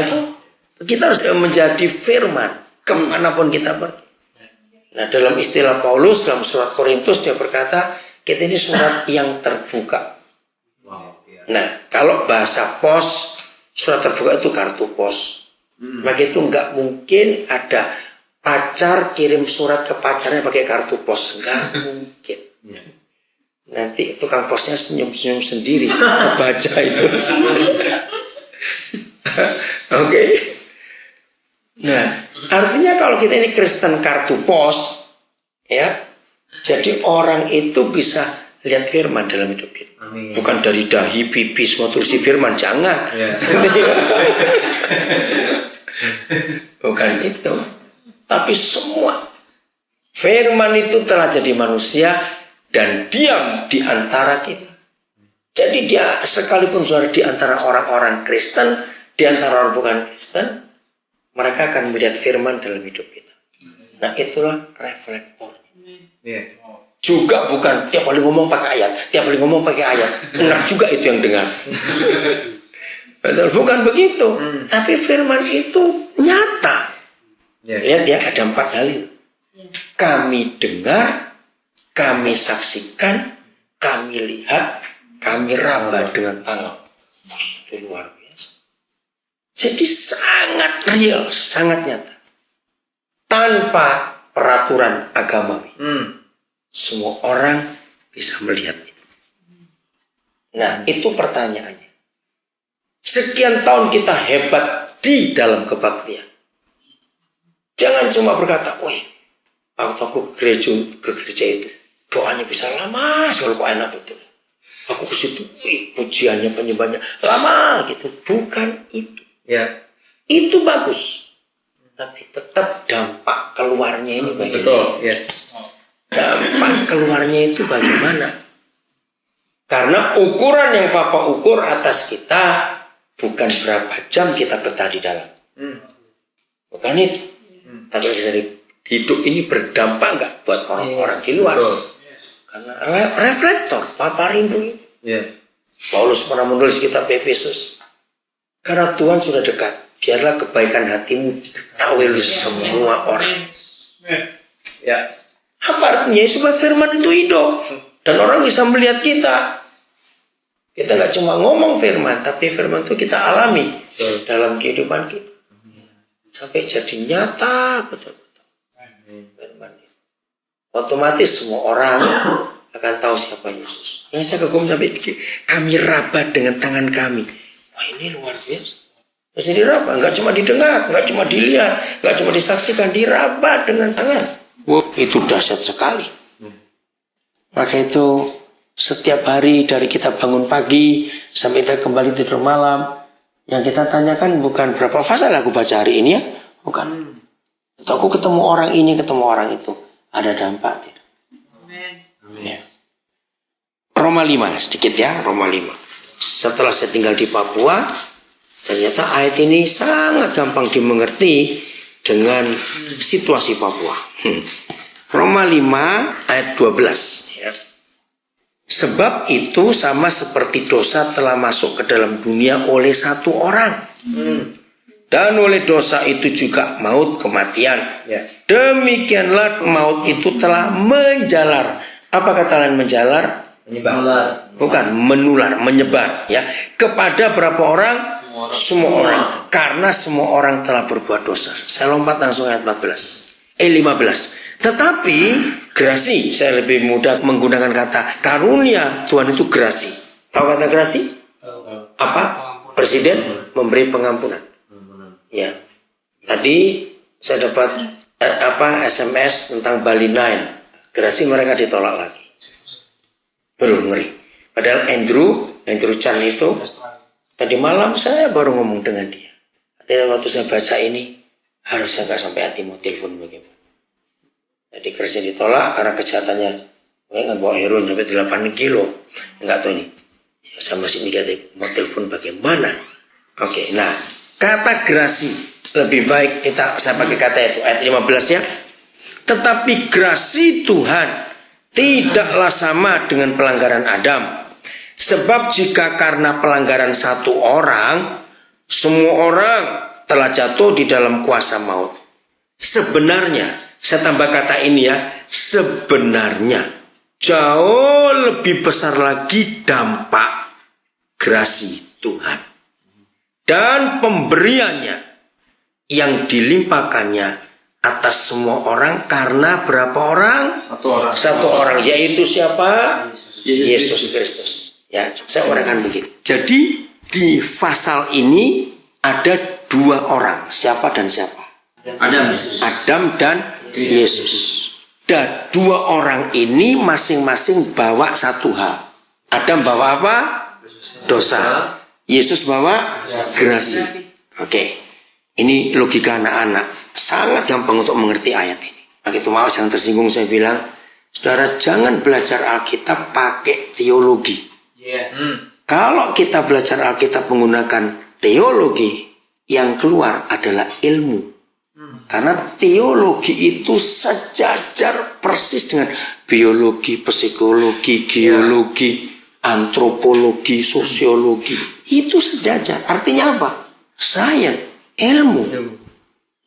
kita harus menjadi firman kemanapun kita pergi. Nah, dalam istilah Paulus dalam surat Korintus dia berkata, kita ini surat yang terbuka. Wow. Yeah. Nah, kalau bahasa pos, surat terbuka itu kartu pos. Maka itu nggak mungkin ada pacar kirim surat ke pacarnya pakai kartu pos. Nggak mungkin. Nanti tukang posnya senyum-senyum sendiri baca itu. Oke. Nah, artinya kalau kita ini Kristen kartu pos, ya, jadi orang itu bisa lihat firman dalam hidup kita. Amin. Bukan dari dahi, pipi, semua tulis firman, jangan. Yeah. Bukan itu. Tapi semua firman itu telah jadi manusia dan diam di antara kita. Jadi dia sekalipun saudara di antara orang-orang Kristen, di antara orang bukan Kristen, mereka akan melihat firman dalam hidup kita. Nah, itulah reflektor. Yeah. Juga bukan tiap kali ngomong pakai ayat, tiap kali ngomong pakai ayat. Enak juga itu yang dengar. Betul, bukan begitu. Tapi firman itu nyata. Yeah. Lihat ya, ada 4 hal itu. Kami dengar, kami saksikan, kami lihat, kami raba dengan tangan. Itu luar biasa. Jadi sangat real, sangat nyata. Tanpa peraturan agamawi. Semua orang bisa melihat itu. Nah, itu pertanyaannya. Sekian tahun kita hebat di dalam kebaktian. Jangan cuma berkata, wih, waktu aku ke gereja itu, doanya bisa lama, sekali kok enak betul. Aku ke situ, wih, pujiannya, penyembahnya, lama gitu. Bukan itu. Yeah. Itu bagus. Tapi tetap dampak keluarnya ini bagaimana? Betul. Yes. Dampak keluarnya itu bagaimana? Karena ukuran yang Papa ukur atas kita bukan berapa jam kita betah di dalam. Bukan itu. Tapi dari hidup ini berdampak nggak buat orang-orang di luar? Betul. Karena reflektor, Papa rindu itu. Yes. Paulus pernah menulis kitab Efesus. Karena Tuhan sudah dekat, biarlah kebaikan hatimu diketahui oleh semua orang. Ya. Apa artinya? Sebab firman itu hidup. Dan orang bisa melihat kita. Kita gak cuma ngomong firman, tapi firman itu kita alami dalam kehidupan kita. Sampai jadi nyata betul-betul. Firman itu. Otomatis semua orang akan tahu siapa Yesus. Yang saya kagum sampai kami raba dengan tangan kami. Wah, ini luar biasa. Terus diraba, nggak cuma didengar, nggak cuma dilihat, nggak cuma disaksikan, diraba dengan tangan. Wow, itu dahsyat sekali. Maka itu setiap hari dari kita bangun pagi sampai kita kembali tidur malam, yang kita tanyakan bukan berapa pasal aku baca hari ini ya, bukan. Atau aku ketemu orang ini, ketemu orang itu. ada dampak tidak? Ya. Roma 5 sedikit ya, Roma 5. Setelah saya tinggal di Papua, ternyata ayat ini sangat gampang dimengerti dengan situasi Papua. Roma 5 ayat 12 ya. Sebab itu sama seperti dosa telah masuk ke dalam dunia oleh satu orang. Dan oleh dosa itu juga maut, kematian. Ya. Demikianlah maut itu telah menjalar. Apa kata lain menjalar? Menyebar. Bukan, menular, menyebar ya. Kepada berapa orang? Semua orang. Karena semua orang telah berbuat dosa. Saya lompat langsung ayat 15. 15. Tetapi grasi, saya lebih mudah menggunakan kata karunia Tuhan itu grasi. Tahu kata grasi? Apa? Presiden memberi pengampunan. Ya, tadi saya dapat SMS tentang Bali 9. Gerasi mereka ditolak lagi. Ngeri. Padahal Andrew Chan itu tadi malam saya baru ngomong dengan dia. Artinya waktu saya baca ini harusnya nggak sampai hati mau telepon bagaimana. Jadi gerasi ditolak karena kejahatannya. Kan bawa heroin sampai 8 kilo. Enggak tahu nih. Ya, saya masih mikir mau telepon bagaimana. Oke, nah. Kata grasi lebih baik saya pakai kata itu ayat 15 ya. Tetapi grasi Tuhan tidaklah sama dengan pelanggaran Adam. Sebab jika karena pelanggaran satu orang, semua orang telah jatuh di dalam kuasa maut. Sebenarnya, saya tambah kata ini ya, sebenarnya jauh lebih besar lagi dampak grasi Tuhan dan pemberiannya yang dilimpahkannya atas semua orang karena berapa orang? Satu orang, yaitu siapa? Yesus Kristus. Ya, saya uraikan begini. Jadi di pasal ini ada dua orang, siapa dan siapa? Adam dan Yesus. Dan dua orang ini masing-masing bawa satu hal. Adam bawa apa? Dosa. Yesus bawa grasi. Oke. Ini logika anak-anak. Sangat gampang untuk mengerti ayat ini. Maka itu maaf jangan tersinggung saya bilang. Saudara jangan belajar Alkitab pakai teologi. Kalau kita belajar Alkitab menggunakan teologi, yang keluar adalah ilmu. Karena teologi itu sejajar persis dengan biologi, psikologi, geologi, antropologi, sosiologi. Itu sejajar. Artinya apa? Sains, ilmu.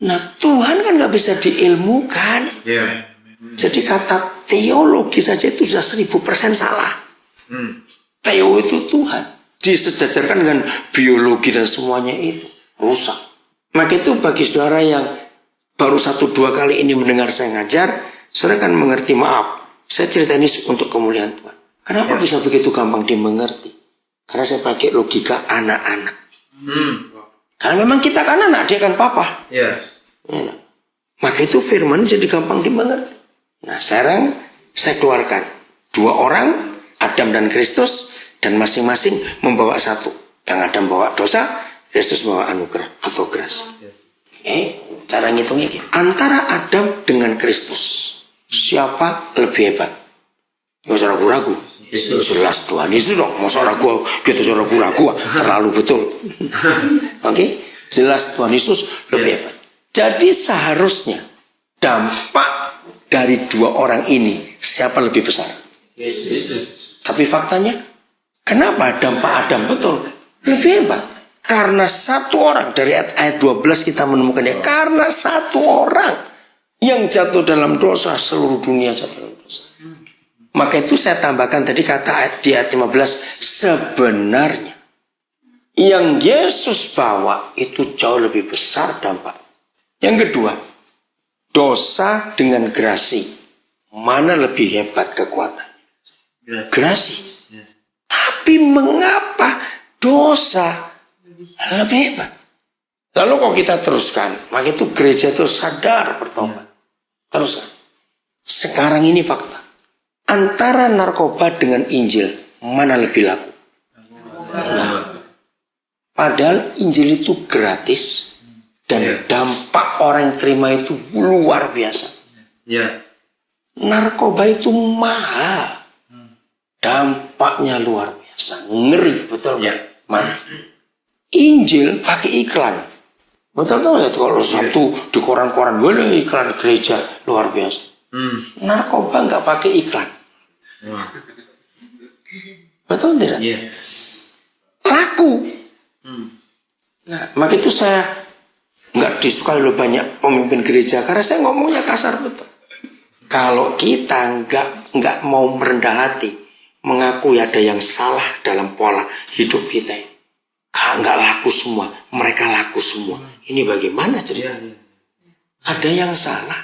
Nah Tuhan kan gak bisa diilmukan. Jadi kata teologi saja itu sudah 1000% salah. Teo itu Tuhan. Disejajarkan dengan biologi dan semuanya itu. Rusak. Maka itu bagi saudara yang baru 1-2 kali ini mendengar saya ngajar, saudara kan mengerti, maaf. Saya cerita ini untuk kemuliaan Tuhan. Kenapa bisa begitu gampang dimengerti? Karena saya pakai logika anak-anak. Karena memang kita kan anak, dia kan papa. Ya. Maka itu firman jadi gampang dimengerti. Nah sekarang saya keluarkan 2 orang, Adam dan Kristus, dan masing-masing membawa satu. Yang Adam bawa dosa, Kristus bawa anugerah atau grasi. Cara ngitungnya gini. Antara Adam dengan Kristus, siapa lebih hebat? Gak usah ragu-ragu. Jelas Tuhan Yesus dong. Masa ragu gitu, ragu-ragu terlalu betul. Oke? Jelas Tuhan Yesus lebih hebat. Jadi seharusnya dampak dari 2 orang ini siapa lebih besar? Yesus. Tapi faktanya, kenapa dampak Adam betul lebih hebat? Karena 1 orang, dari ayat 12 kita menemukannya, karena 1 orang yang jatuh dalam dosa, seluruh dunia jatuh dalam dosa. Maka itu saya tambahkan tadi kata di ayat 15, sebenarnya yang Yesus bawa itu jauh lebih besar dampak. Yang kedua, dosa dengan grasi, mana lebih hebat kekuatan? Grasi. Tapi mengapa dosa lebih hebat? Lalu kalau kita teruskan, maka itu gereja itu sadar bertobat. Teruskan. Sekarang ini fakta. Antara narkoba dengan Injil, mana lebih laku? Nah, padahal Injil itu gratis dan dampak orang yang terima itu luar biasa. narkoba itu mahal. Dampaknya luar biasa. Ngeri, betul nggak? Mati. Injil pakai iklan. Betul nggak? Kalau Sabtu di koran-koran, boleh iklan gereja. Luar biasa. Narkoba nggak pakai iklan. Betul tidak? Iya. Laku. Nah, maka itu saya nggak disukai oleh banyak pemimpin gereja karena saya ngomongnya kasar betul. Kalau kita nggak mau merendah hati, mengakui ada yang salah dalam pola hidup kita, nggak laku semua, mereka laku semua. Ini bagaimana ceritanya? Ada yang salah,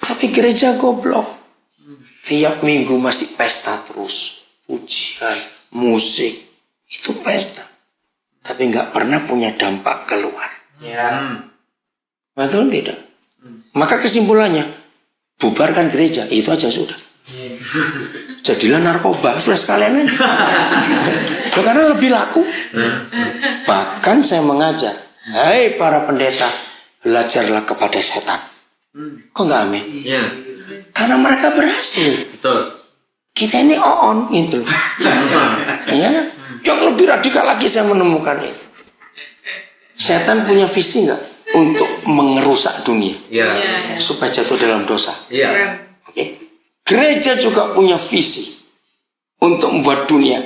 tapi gereja goblok. Tiap minggu masih pesta terus, pujian, musik, itu pesta. Tapi nggak pernah punya dampak keluar. Betul tidak? Maka kesimpulannya, bubarkan gereja, itu aja sudah. Jadilah narkoba, sudah sekalian aja. Karena lebih laku. Bahkan saya mengajar, hai para pendeta, belajarlah kepada setan. Kok nggak amin? Iya. Karena mereka berhasil. Betul. Kita ini on gitu loh. Ya, yang lebih radikal lagi saya menemukan itu. Setan punya visi nggak untuk mengerusak dunia? Iya. Supaya jatuh dalam dosa. Iya. Oke. Gereja juga punya visi untuk membuat dunia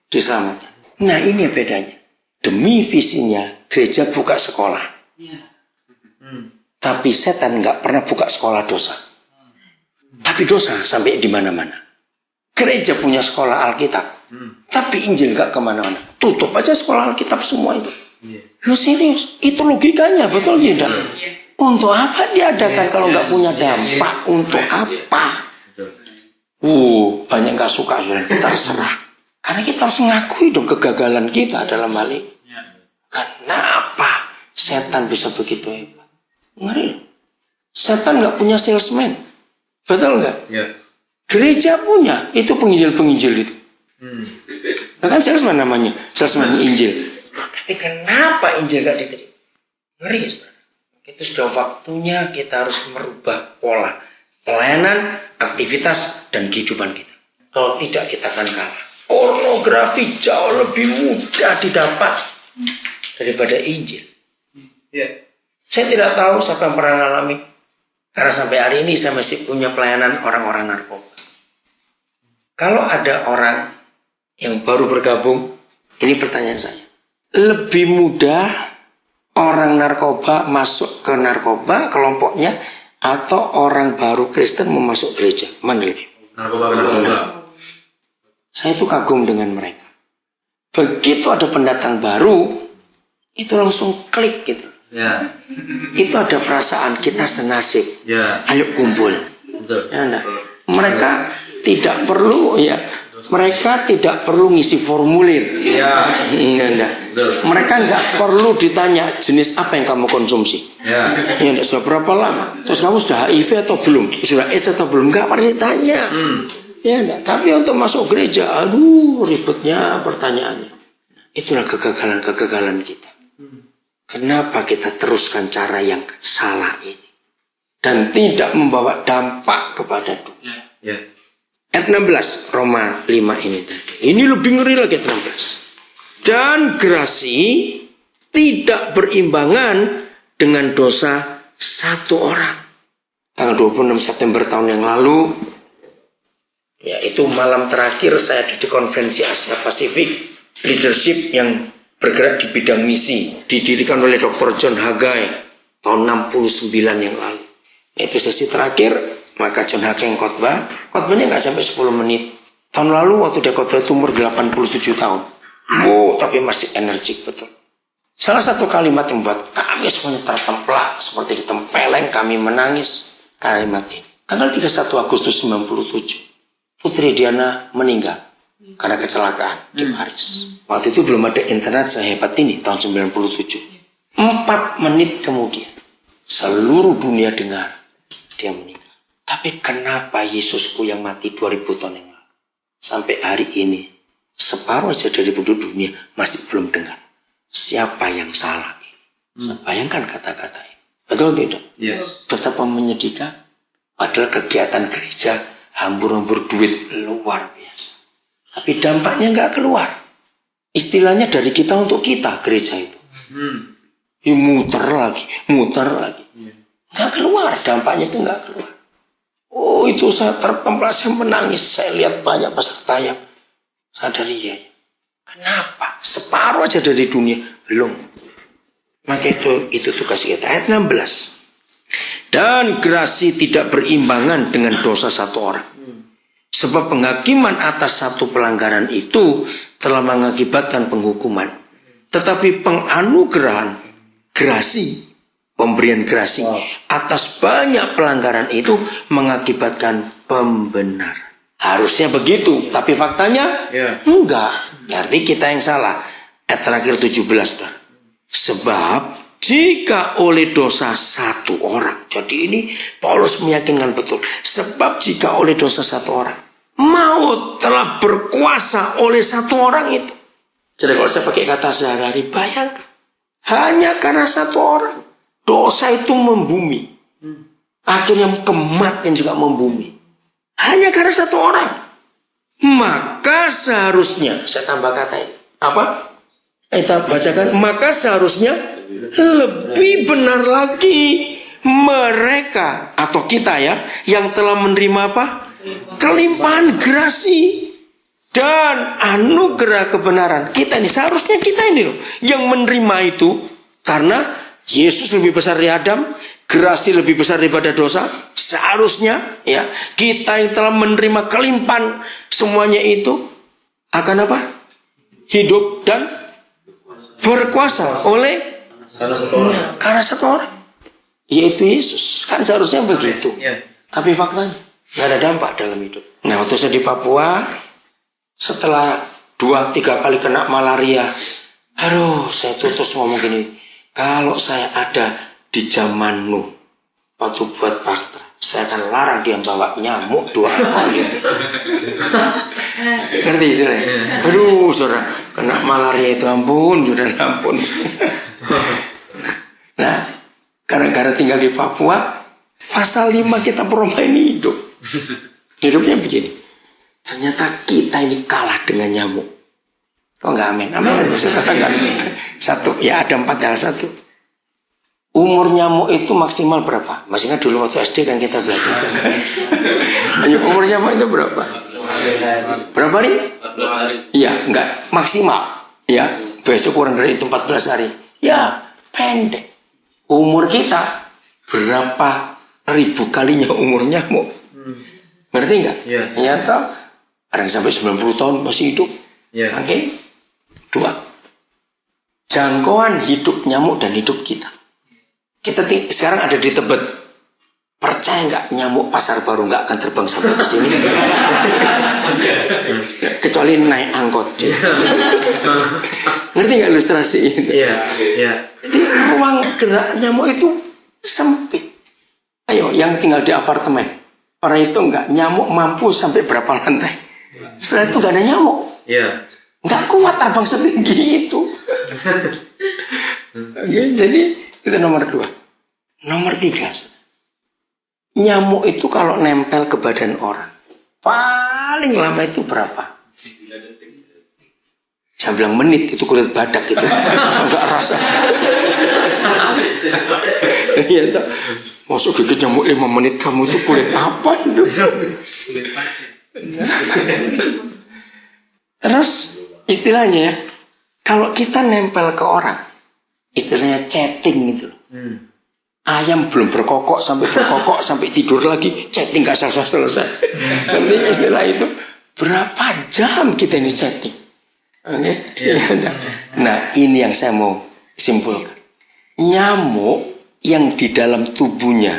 diselamatkan. Nah, ini bedanya. Demi visinya, gereja buka sekolah. Tapi setan nggak pernah buka sekolah dosa. Tapi dosa sampai di mana-mana. Gereja punya sekolah Alkitab. Tapi Injil nggak kemana-mana. Tutup aja sekolah Alkitab semua itu. Lu serius? Itu logikanya, betul tidak? Untuk apa diadakan kalau nggak punya dampak? Untuk apa? Banyak nggak suka, terserah. Karena kita harus mengakui dong kegagalan kita dalam hal ini. Kenapa setan bisa begitu hebat? Ngeri. Setan nggak punya salesman, betul nggak? Iya. Gereja punya, itu penginjil-penginjil itu. Kan salesman namanya, salesman Injil. Tapi kenapa Injil nggak diterima? Ngeri, saudara. Itu sudah waktunya kita harus merubah pola pelayanan, aktivitas, dan kehidupan kita. Kalau tidak, kita akan kalah. Pornografi jauh lebih mudah didapat daripada Injil. Iya. Saya tidak tahu siapa yang pernah mengalami. Karena sampai hari ini saya masih punya pelayanan orang-orang narkoba. Kalau ada orang yang baru bergabung, ini pertanyaan saya. Lebih mudah orang narkoba masuk ke narkoba kelompoknya atau orang baru Kristen mau masuk gereja? Mana lebih? Narkoba. Saya itu kagum dengan mereka. Begitu ada pendatang baru, itu langsung klik gitu. Ya. Itu ada perasaan kita senasib. Ya. Ayo kumpul. Betul. Ya, nah. Mereka tidak perlu ngisi formulir. Ya. Nah. Mereka nggak perlu ditanya jenis apa yang kamu konsumsi. Ya. Ya, sudah berapa lama? Terus kamu sudah HIV atau belum? Sudah AIDS atau belum? Nggak pernah ditanya. Ya, enggak. Tapi untuk masuk gereja, aduh ribetnya pertanyaannya. Itulah kegagalan kita. Kenapa kita teruskan cara yang salah ini dan tidak membawa dampak kepada dunia? Ya. Ayat 16 Roma 5 ini tadi. Ini lebih ngeri lagi ayat 16. Dan gerasi tidak berimbangan dengan dosa satu orang. Tanggal 26 September tahun yang lalu, yaitu malam terakhir saya ada di konferensi Asia Pasifik Leadership yang bergerak di bidang misi, didirikan oleh Dr. John Haggai tahun 69 yang lalu. Itu sesi terakhir, maka John Haggai yang khotbahnya nggak sampai 10 menit. Tahun lalu waktu dia khotbah itu umur 87 tahun. Tapi masih energik betul. Salah satu kalimat yang membuat kami semuanya tertemplak seperti ditempeleng, kami menangis. Kalimat ini. Tanggal 31 Agustus 97, Putri Diana meninggal karena kecelakaan di Paris. Waktu itu belum ada internet sehebat ini, tahun 97. 4 menit kemudian, seluruh dunia dengar dia meninggal. Tapi kenapa Yesusku yang mati 2000 tahun yang lalu, sampai hari ini, separuh aja dari penduduk dunia masih belum dengar. Siapa yang salah ini? Bayangkan kata-kata ini. Betul tidak? Yes. Betapa menyedihkan. Padahal kegiatan gereja hambur-hambur duit luar biasa. Tapi dampaknya nggak keluar. Istilahnya dari kita untuk kita gereja itu. Ya, muter lagi. Nggak keluar, dampaknya itu nggak keluar. Oh, itu saya tertempat, saya menangis. Saya lihat banyak peserta yang sadar ya. Kenapa? Separuh aja dari dunia belum. Maka itu tugas kita. Ayat 16. Dan gerasi tidak berimbangan dengan dosa satu orang. Sebab penghakiman atas satu pelanggaran itu telah mengakibatkan penghukuman. Tetapi penganugerahan, gerasi, pemberian gerasi atas banyak pelanggaran itu mengakibatkan pembenaran. Harusnya begitu, tapi faktanya enggak. Berarti kita yang salah. Ayat terakhir 17. Sebab jika oleh dosa satu orang. Jadi ini Paulus meyakinkan betul. Sebab jika oleh dosa satu orang, maut telah berkuasa oleh satu orang itu. Jadi kalau saya pakai kata sehari-hari, bayangkan. Hanya karena satu orang, dosa itu membumi. Akhirnya kematian juga membumi. Hanya karena satu orang. Maka seharusnya, saya tambah kata ini. Apa? Kita bacakan. Maka seharusnya lebih benar lagi mereka atau kita ya yang telah menerima apa? Kelimpahan gerasi dan anugerah kebenaran. Kita ini seharusnya kita ini loh yang menerima itu, karena Yesus lebih besar dari Adam, gerasi lebih besar daripada dosa. Seharusnya ya kita yang telah menerima kelimpahan semuanya itu akan apa? Hidup dan berkuasa oleh karena satu orang, yaitu Yesus. Kan seharusnya begitu. Tapi faktanya nggak ada dampak dalam hidup. Nah, waktu saya di Papua, setelah 2-3 kali kena malaria, aduh, saya terus ngomong gini, kalau saya ada di zaman Nuh, waktu buat Bahtera, saya akan larang dia bawa nyamuk 2 kali gitu. Ngerti itu ya? Aduh, saudara, kena malaria itu ampun, sudah ampun. Nah, gara-gara tinggal di Papua, pasal 5 kita permain hidup. Hidupnya begini. Ternyata kita ini kalah dengan nyamuk. Oh enggak, amin. Amin. Satu, ya ada 4 hal. 1. Umur nyamuk itu maksimal berapa? Maksudnya dulu waktu SD kan kita belajar. Ayo, umur nyamuk itu berapa? Berapa hari? 1 hari. Iya, enggak maksimal. Ya, besok kurang dari itu 14 hari. Ya, pendek. Umur kita berapa ribu kalinya umur nyamuk? Ngerti enggak? Ya toh, ada yang sampai 90 tahun masih hidup. Oke. 2. Jangkauan hidup nyamuk dan hidup kita. Kita sekarang ada di Tebet. Percaya nggak nyamuk pasar baru nggak akan terbang sampai ke sini? Kecuali naik angkot. Ngerti nggak ilustrasi itu? Iya. Jadi ruang gerak nyamuk itu sempit. Ayo, yang tinggal di apartemen, orang itu nggak nyamuk mampu sampai berapa lantai? Setelah itu nggak ada nyamuk. Nggak kuat terbang setinggi itu. Oke, jadi itu nomor 2. Nomor 3. Nyamuk itu kalau nempel ke badan orang, paling lama itu berapa? Jangan bilang menit, itu kulit badak itu. Enggak rasa. Iya toh. Masuk gigit nyamuk 5 menit, kamu itu kulit apa itu? Terus istilahnya ya, kalau kita nempel ke orang, istilahnya chatting gitu. Ayam belum berkokok sampai tidur lagi, chatting gak selesai. Nanti istilah itu berapa jam kita ini chatting. Oke? Nah, ini yang saya mau simpulkan. Nyamuk yang di dalam tubuhnya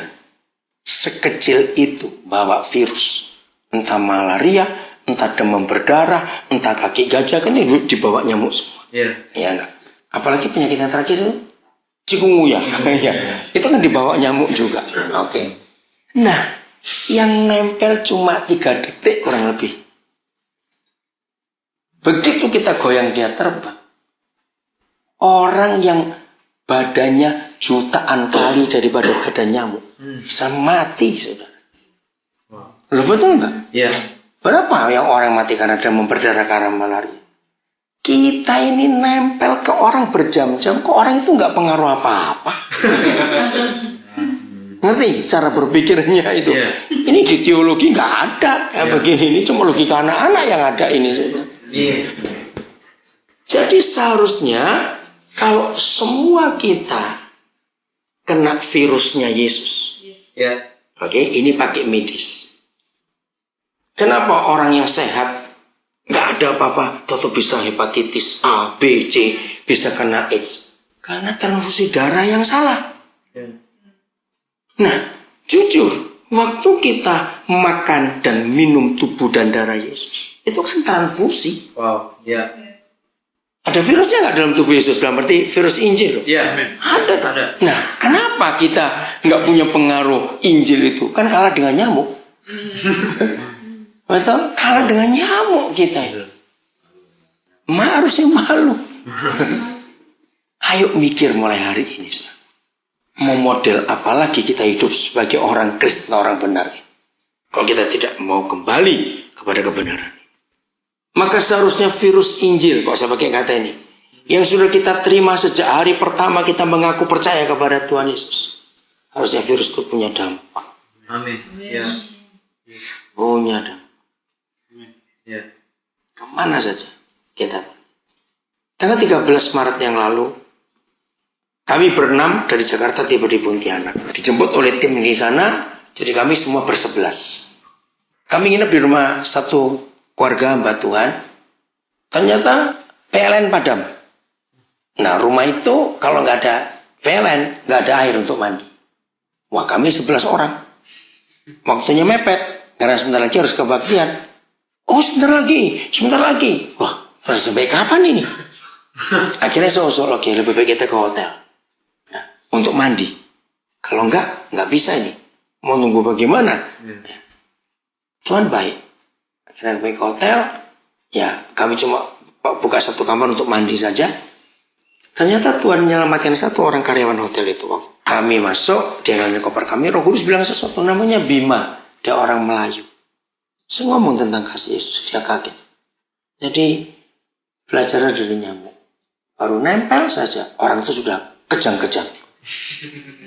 sekecil itu bawa virus, entah malaria, entah demam berdarah, entah kaki gajah, kan itu dibawa nyamuk semua. Ya, nah. Apalagi penyakit yang terakhir itu cikungunya, itu kan dibawa nyamuk juga. Oke. Nah, yang nempel cuma 3 detik kurang lebih. Begitu kita goyang dia terbang. Orang yang badannya jutaan kali daripada badan nyamuk bisa mati, saudara. Loh, betul nggak? Iya. Berapa yang orang mati karena demam berdarah karena malaria? Kita ini nempel ke orang berjam-jam, kok orang itu nggak pengaruh apa-apa. Ngerti cara berpikirnya itu? Yeah. Ini di teologi nggak ada kayak begini. Ini cuma logika anak-anak yang ada ini saja. Iya. Jadi seharusnya kalau semua kita kena virusnya Yesus, Iya. oke, ini pakai medis. Kenapa orang yang sehat nggak ada apa-apa, tetap bisa hepatitis A, B, C, bisa kena AIDS? Karena transfusi darah yang salah. Iya. Nah, jujur, waktu kita makan dan minum tubuh dan darah Yesus, itu kan transfusi. Wow. Iya. Ada virusnya nggak dalam tubuh Yesus? Dalam arti virus Injil loh. Iya. Ada. Ada. Nah, kenapa kita nggak punya pengaruh Injil itu? Kan kalah dengan nyamuk. Betul? Kalah dengan nyamuk kita. Harusnya malu. Ayo mikir mulai hari ini. Mau model apalagi kita hidup sebagai orang Kristen, orang benar. Kalau kita tidak mau kembali kepada kebenaran. Maka seharusnya virus Injil, kalau saya pakai kata ini, yang sudah kita terima sejak hari pertama kita mengaku percaya kepada Tuhan Yesus, harusnya virus itu punya dampak. Amin. Iya. Punya dampak. Iya. Kemana saja kita. Tanggal 13 Maret yang lalu, kami berenam dari Jakarta tiba di Pontianak. Dijemput oleh tim di sana, jadi kami semua bersebelas. Kami nginep di rumah satu keluarga hamba Tuhan. Ternyata PLN padam. Nah, rumah itu kalau nggak ada PLN, nggak ada air untuk mandi. Wah, kami 11 orang. Waktunya mepet, karena sebentar lagi harus kebaktian. Oh, sebentar lagi. Wah, sampai kapan ini? Akhirnya saya usul, oke, lebih baik kita ke hotel. Nah, untuk mandi. Kalau nggak bisa ini. Mau nunggu bagaimana? Ya. Tuhan baik. Akhirnya baik ke hotel. Ya, kami cuma buka satu kamar untuk mandi saja. Ternyata Tuhan menyelamatkan satu orang karyawan hotel itu. Kami masuk, dia ngambil koper kami. Roh Kudus bilang sesuatu namanya Bima. Dia orang Melayu. Saya ngomong tentang kasih Yesus, dia kaget. Jadi belajar dari nyamuk. Baru nempel saja, orang itu sudah kejang-kejang.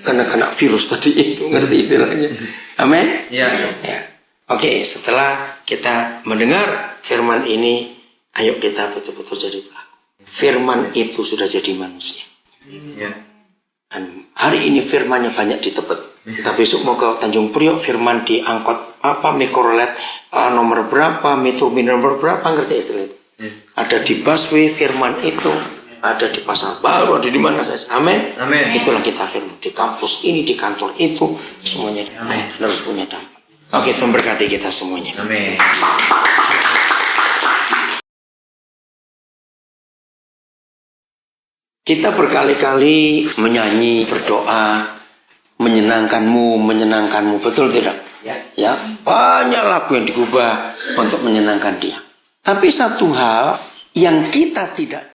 Karena kena virus tadi itu, ngerti istilahnya. Amin? Iya. Ya. Oke, setelah kita mendengar firman ini, ayo kita betul-betul jadi pelaku. Firman itu sudah jadi manusia. Iya. Dan hari ini firmannya banyak di Tebet. Kita besok mau ke Tanjung Priok, firman diangkut mikrolet nomor berapa, metro nomor berapa, ngerti istilah itu. Ada di busway firman itu, ada di pasar baru, ada di mana saja. Amin. Amin. Itulah kita firman di kampus ini, di kantor itu, semuanya harus punya dampak. Oke, Tuhan berkati kita semuanya. Amin. Kita berkali-kali menyanyi, berdoa, menyenangkanmu, betul tidak? Ya, banyak lagu yang diubah untuk menyenangkan dia. Tapi satu hal yang kita tidak